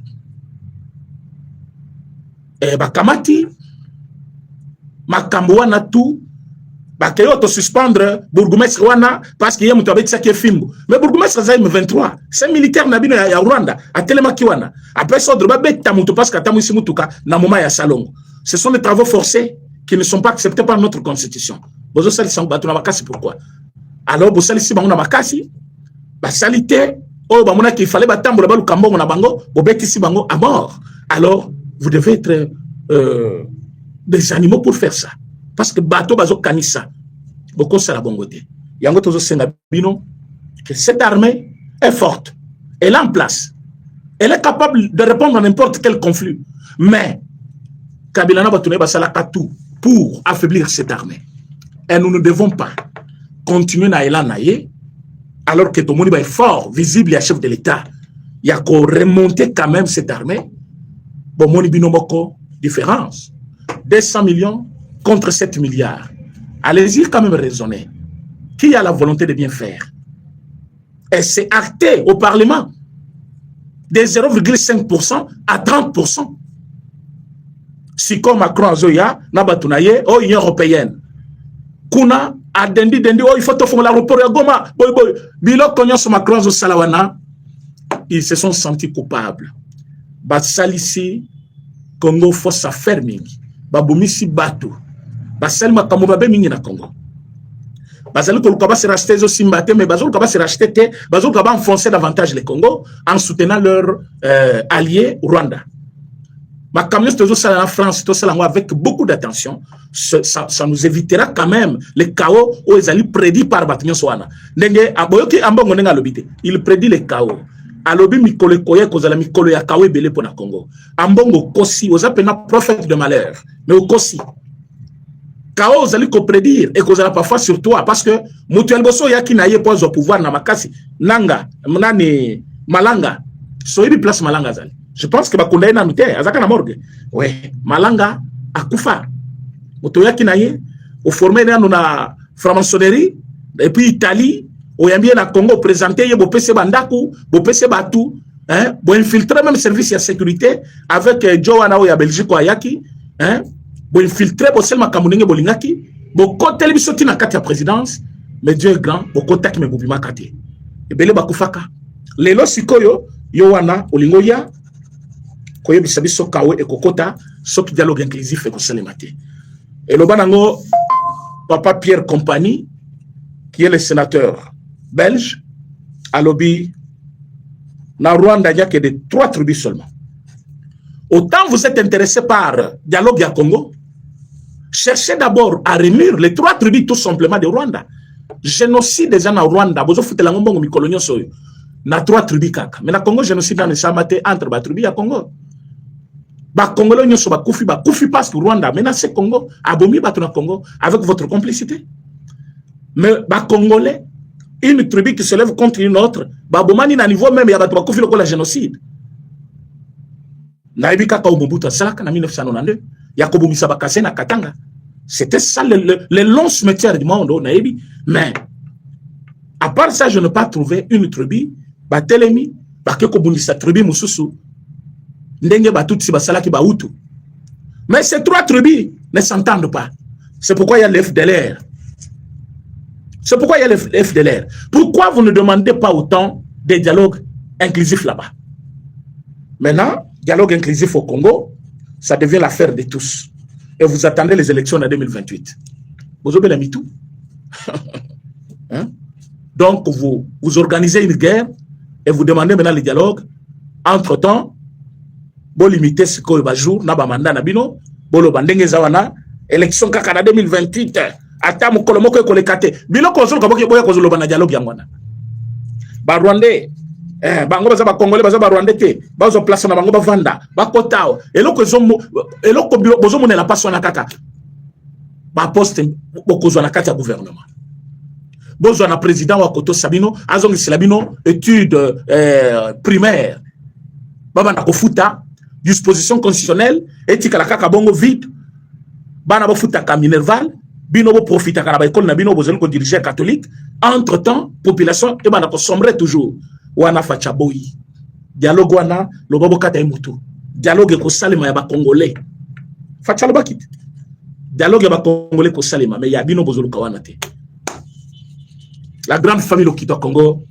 S2: E ba kamati makambo wana tout ba keyo to suspendre bourgmestre wana parce qu'il y a mutu avec ça qui est fimbo. Mais bourgmestre za M23, c'est militaire na bino ya Rwanda, atelema kiwana. Après ça droit beta mutu parce que tamu mutuka na moment ya salongo. Ce sont les travaux forcés qui ne sont pas acceptés par notre constitution. Pourquoi? Alors, vous salissez ma makasi, la salité, Oh, bah, qu'il fallait battre le Cambon, on a bango, ici bango à mort. Alors, vous devez être des animaux pour faire ça. Parce que bateau, bazo kanissa. Beaucoup ça la bongoté. Yango tozo sengabino, que cette armée est forte. Elle est en place. Elle est capable de répondre à n'importe quel conflit. Mais, Kabila n'a pas tourné tout pour affaiblir cette armée. Et nous ne devons pas continuer à élan naïe, alors que Tomoni est fort, visible et chef de l'État. Il y a qu'à remonter quand même cette armée. Bon, moni binomoko, différence. 200 millions contre 7 milliards. Allez-y quand même raisonner. Qui a la volonté de bien faire? Et c'est acté au Parlement de 0,5% à 30%. Si comme Macron Zoya, Nabatunaye, oh, Union européenne. Kuna, Adendi, Dendi, oh, il faut faire l'aéroport à Goma. Boy, boy. Bilo, Konyon, Macron, Zo Salawana, ils se sont sentis coupables. Basalisi, Congo, faut sa ferming. Babumisi, Batu. Basal Makamobabe, Mingi na Congo. Basal Kolukaba se racheter aussi Mbate, mais Basal Kolukaba se racheter, Basal Kolukaba enfoncer davantage les Congo en soutenant leurs alliés au Rwanda. Ma camion, c'est aussi en France, tout ça avec beaucoup d'attention. Ça nous évitera quand même les chaos où ils allaient prédits par Batimion Soana. Il prédit les chaos. Alobi mikole koye kozala mikolo ya kawe belé pour na Congo. Ambongo kosi, aux appels prophète de malheur. Mais au kosi. Chaos, vous allez prédire et kozala parfois sur toi parce que Mutuel Bosso yaki na ye pose au pouvoir na makasi. Nanga, mnani, Malanga. Soyebi place Malanga zali. Je pense que Bakunda na mite, azaka na morgue. Ouais, Malanga akufa. Motoyaki na ye, au formé na franc-maçonnerie, et puis Italie, au yambie na Congo présenté ye bo pese bandaku, bo pese batu, hein, bo infiltrer même service de sécurité avec Joana ya Belgique ou Yaki, hein, bo infiltrer bo selma kamunenge bolingaki, bo kotel bisoti na kati ya présidence, mais Dieu est grand, bo contact me bobima kati. Et bele bakufaka. Lelo sikoyo yo wana olingoya koye bisabiso kawe e kokota sok dialogue inclusif e ko salemate. Et le banango papa Pierre Compagnie qui est le sénateur belge à lobby na Rwanda il n'y a que de 3 tribus seulement. Autant vous êtes intéressé par dialogue à Congo, cherchez d'abord à réunir les 3 tribus tout simplement de Rwanda. Génocide des gens en Rwanda, vous faites la ngombo mi colonio soyo. Na 3 tribus kaka. Mais na Congo génocide dans samate entre ba tribus à Congo. Ba Congolais nyoso ba kufi parce que Rwanda menace Congo, abomi ba na Congo avec votre complicité. Mais ba Congolais une tribu qui se lève contre une autre, ba bomani na niveau même ya ba kufi le génocide. Na ibika ka Mobutu salaka na 1992, Yakobo Misabakase na Katanga. C'était ça le long cimetière du monde au Naïbi. Mais à part ça, je n'ai pas trouvé une tribu, ba telemi, ba keko bundisa tribu mususu. Ndenge ba tutsi ba salaki ba hutu. Mais ces 3 tribus ne s'entendent pas. C'est pourquoi il y a le FDLR. C'est pourquoi il y a le FDLR. Pourquoi vous ne demandez pas autant des dialogues inclusifs là-bas? Maintenant, dialogue inclusif au Congo, ça devient l'affaire de tous. Et vous attendez les élections en 2028. Vous avez mis tout. Hein? Donc, vous organisez une guerre et vous demandez maintenant le dialogue. Entre-temps, vous limitez ce que vous jour, na ba mandat na bino, bolo bandenge zawana, élection kaka 2028, ata mu kolomoko ko lekate. Bino konsul kaboko boya ko zolo bana dialogue yangwana. Ba Rwandais, bango baza ba Congolais baza ba Rwandais te, bazo place na bango ba vanda, ba kotao. Eloko bozo monela paso na kaka. Ba poste bokozwa na kati ya gouvernement. Bozo na président wa Koto Sabino, azongi silabino études primaires. Baba na kofuta disposition constitutionnelle éthique la kaka bongo vide bana ba futa ka minerval bino bo profita ka na ba école na bino bozeli ko diriger catholique. Entre temps population e bana ko sombrer toujours wana facha boy dialogue wana lo bobo kata mutu dialogue ko salema ya ba congolais facha lo bakit dialogue ya ba congolais ko salema mais ya bino bozolu ka wana te. La grande famille au Kito Congo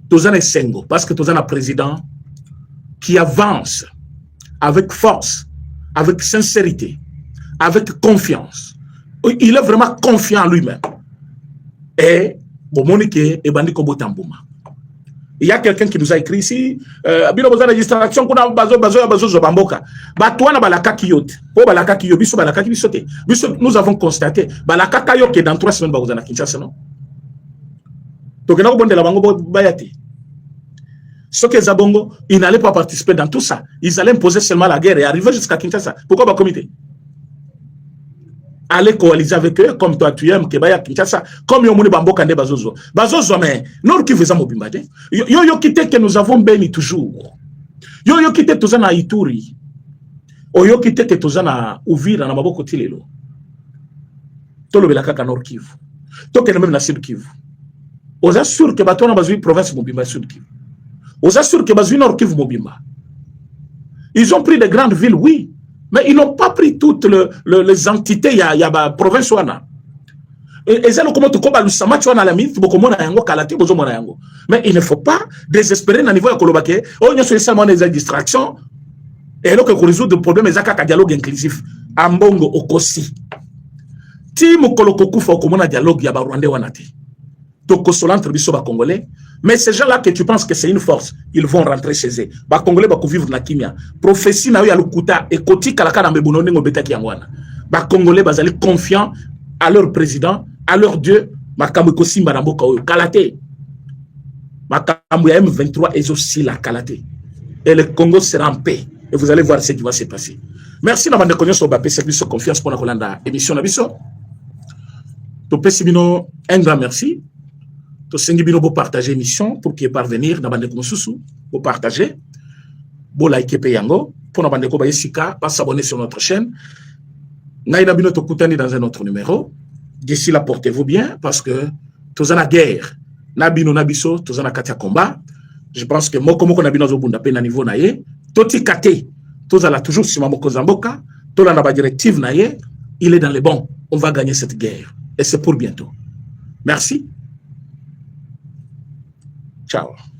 S2: tozana sengo parce que tozana président qui avance avec force, avec sincérité, avec confiance. Il est vraiment confiant en lui-même. Et, bon, Monique, et Bandiko Botambouma. Il y a quelqu'un qui nous a écrit ici, bino besoin de distraction, kuna bazo zobamboka. Batouana balaka kiyote. Po balaka kiyo, biso balaka kibisote. Biso, nous avons constaté, balaka kayo que dans 3 semaines bazana Kinshasa, non? Donc, il y a un la bango bayate. Ceux qui Zabongo, ils n'allaient pas participer dans tout ça. Ils allaient imposer seulement la guerre et arriver jusqu'à Kinshasa. Pourquoi pas comité? Aller coaliser avec eux, comme toi tu aimes, Kebaya Kinshasa, comme Yomoni Bambo Kande Bazozo. Bazozo, mais, non, qui faisait Mobimbade. Yo quitté que nous avons béni toujours. Yo quitté tous en Ituri. Yo quitté que tous en Ouvira, na Maboko Tilelo. Tolo Belaka Nord Kivu. Toke même na Sud Kivu. Aux assure que Batona Bazoui province Mobimba Sud Kivu. Aux assure que Bazoui Nord Kivu Mobimba. Ils ont pris des grandes villes, oui. Mais ils n'ont pas pris toutes les entités, il y a la province. Mais il ne faut pas désespérer au niveau de Kolobake. On a seulement des distractions. Et là, qu'on résout le problème, il y a un dialogue inclusif. Ambongo Okosi. Si nous avons un dialogue, il y a un Rwandais wanati. Congolais. Mais ces gens-là que tu penses que c'est une force, ils vont rentrer chez eux. Les Congolais vont vivre dans la kimia. Prophétie na yo lukuta et koti kalaka na mebono ngo betaki yangwana. Les Congolais vont aller confiants à leur président, à leur Dieu. Makambo ko simba na mboka oyo kalate. Makambo ya M23 est aussi la kalate. Et le Congo sera en paix. Et vous allez voir ce qui va se passer. Merci na bande konyo so ba pesa biso confiance pour na kolanda émission na biso. To pesi bino un grand merci. Pour partager l'émission pour qu'il parvenir dans bande konsusu pour partager pour liker peyango pour na bande ko bayesika pas s'abonner sur notre chaîne ngaina bino to kutani dans un autre numéro. D'ici là portez-vous bien parce que tous en la guerre na bino na biso tous en katia combat. Je pense que moko na bino zo bunda pe na niveau na ye toti kate tous ala toujours sur moko zamboka to la na ba directive na ye il est dans les bons. On va gagner cette guerre et c'est pour bientôt. Merci. Ciao.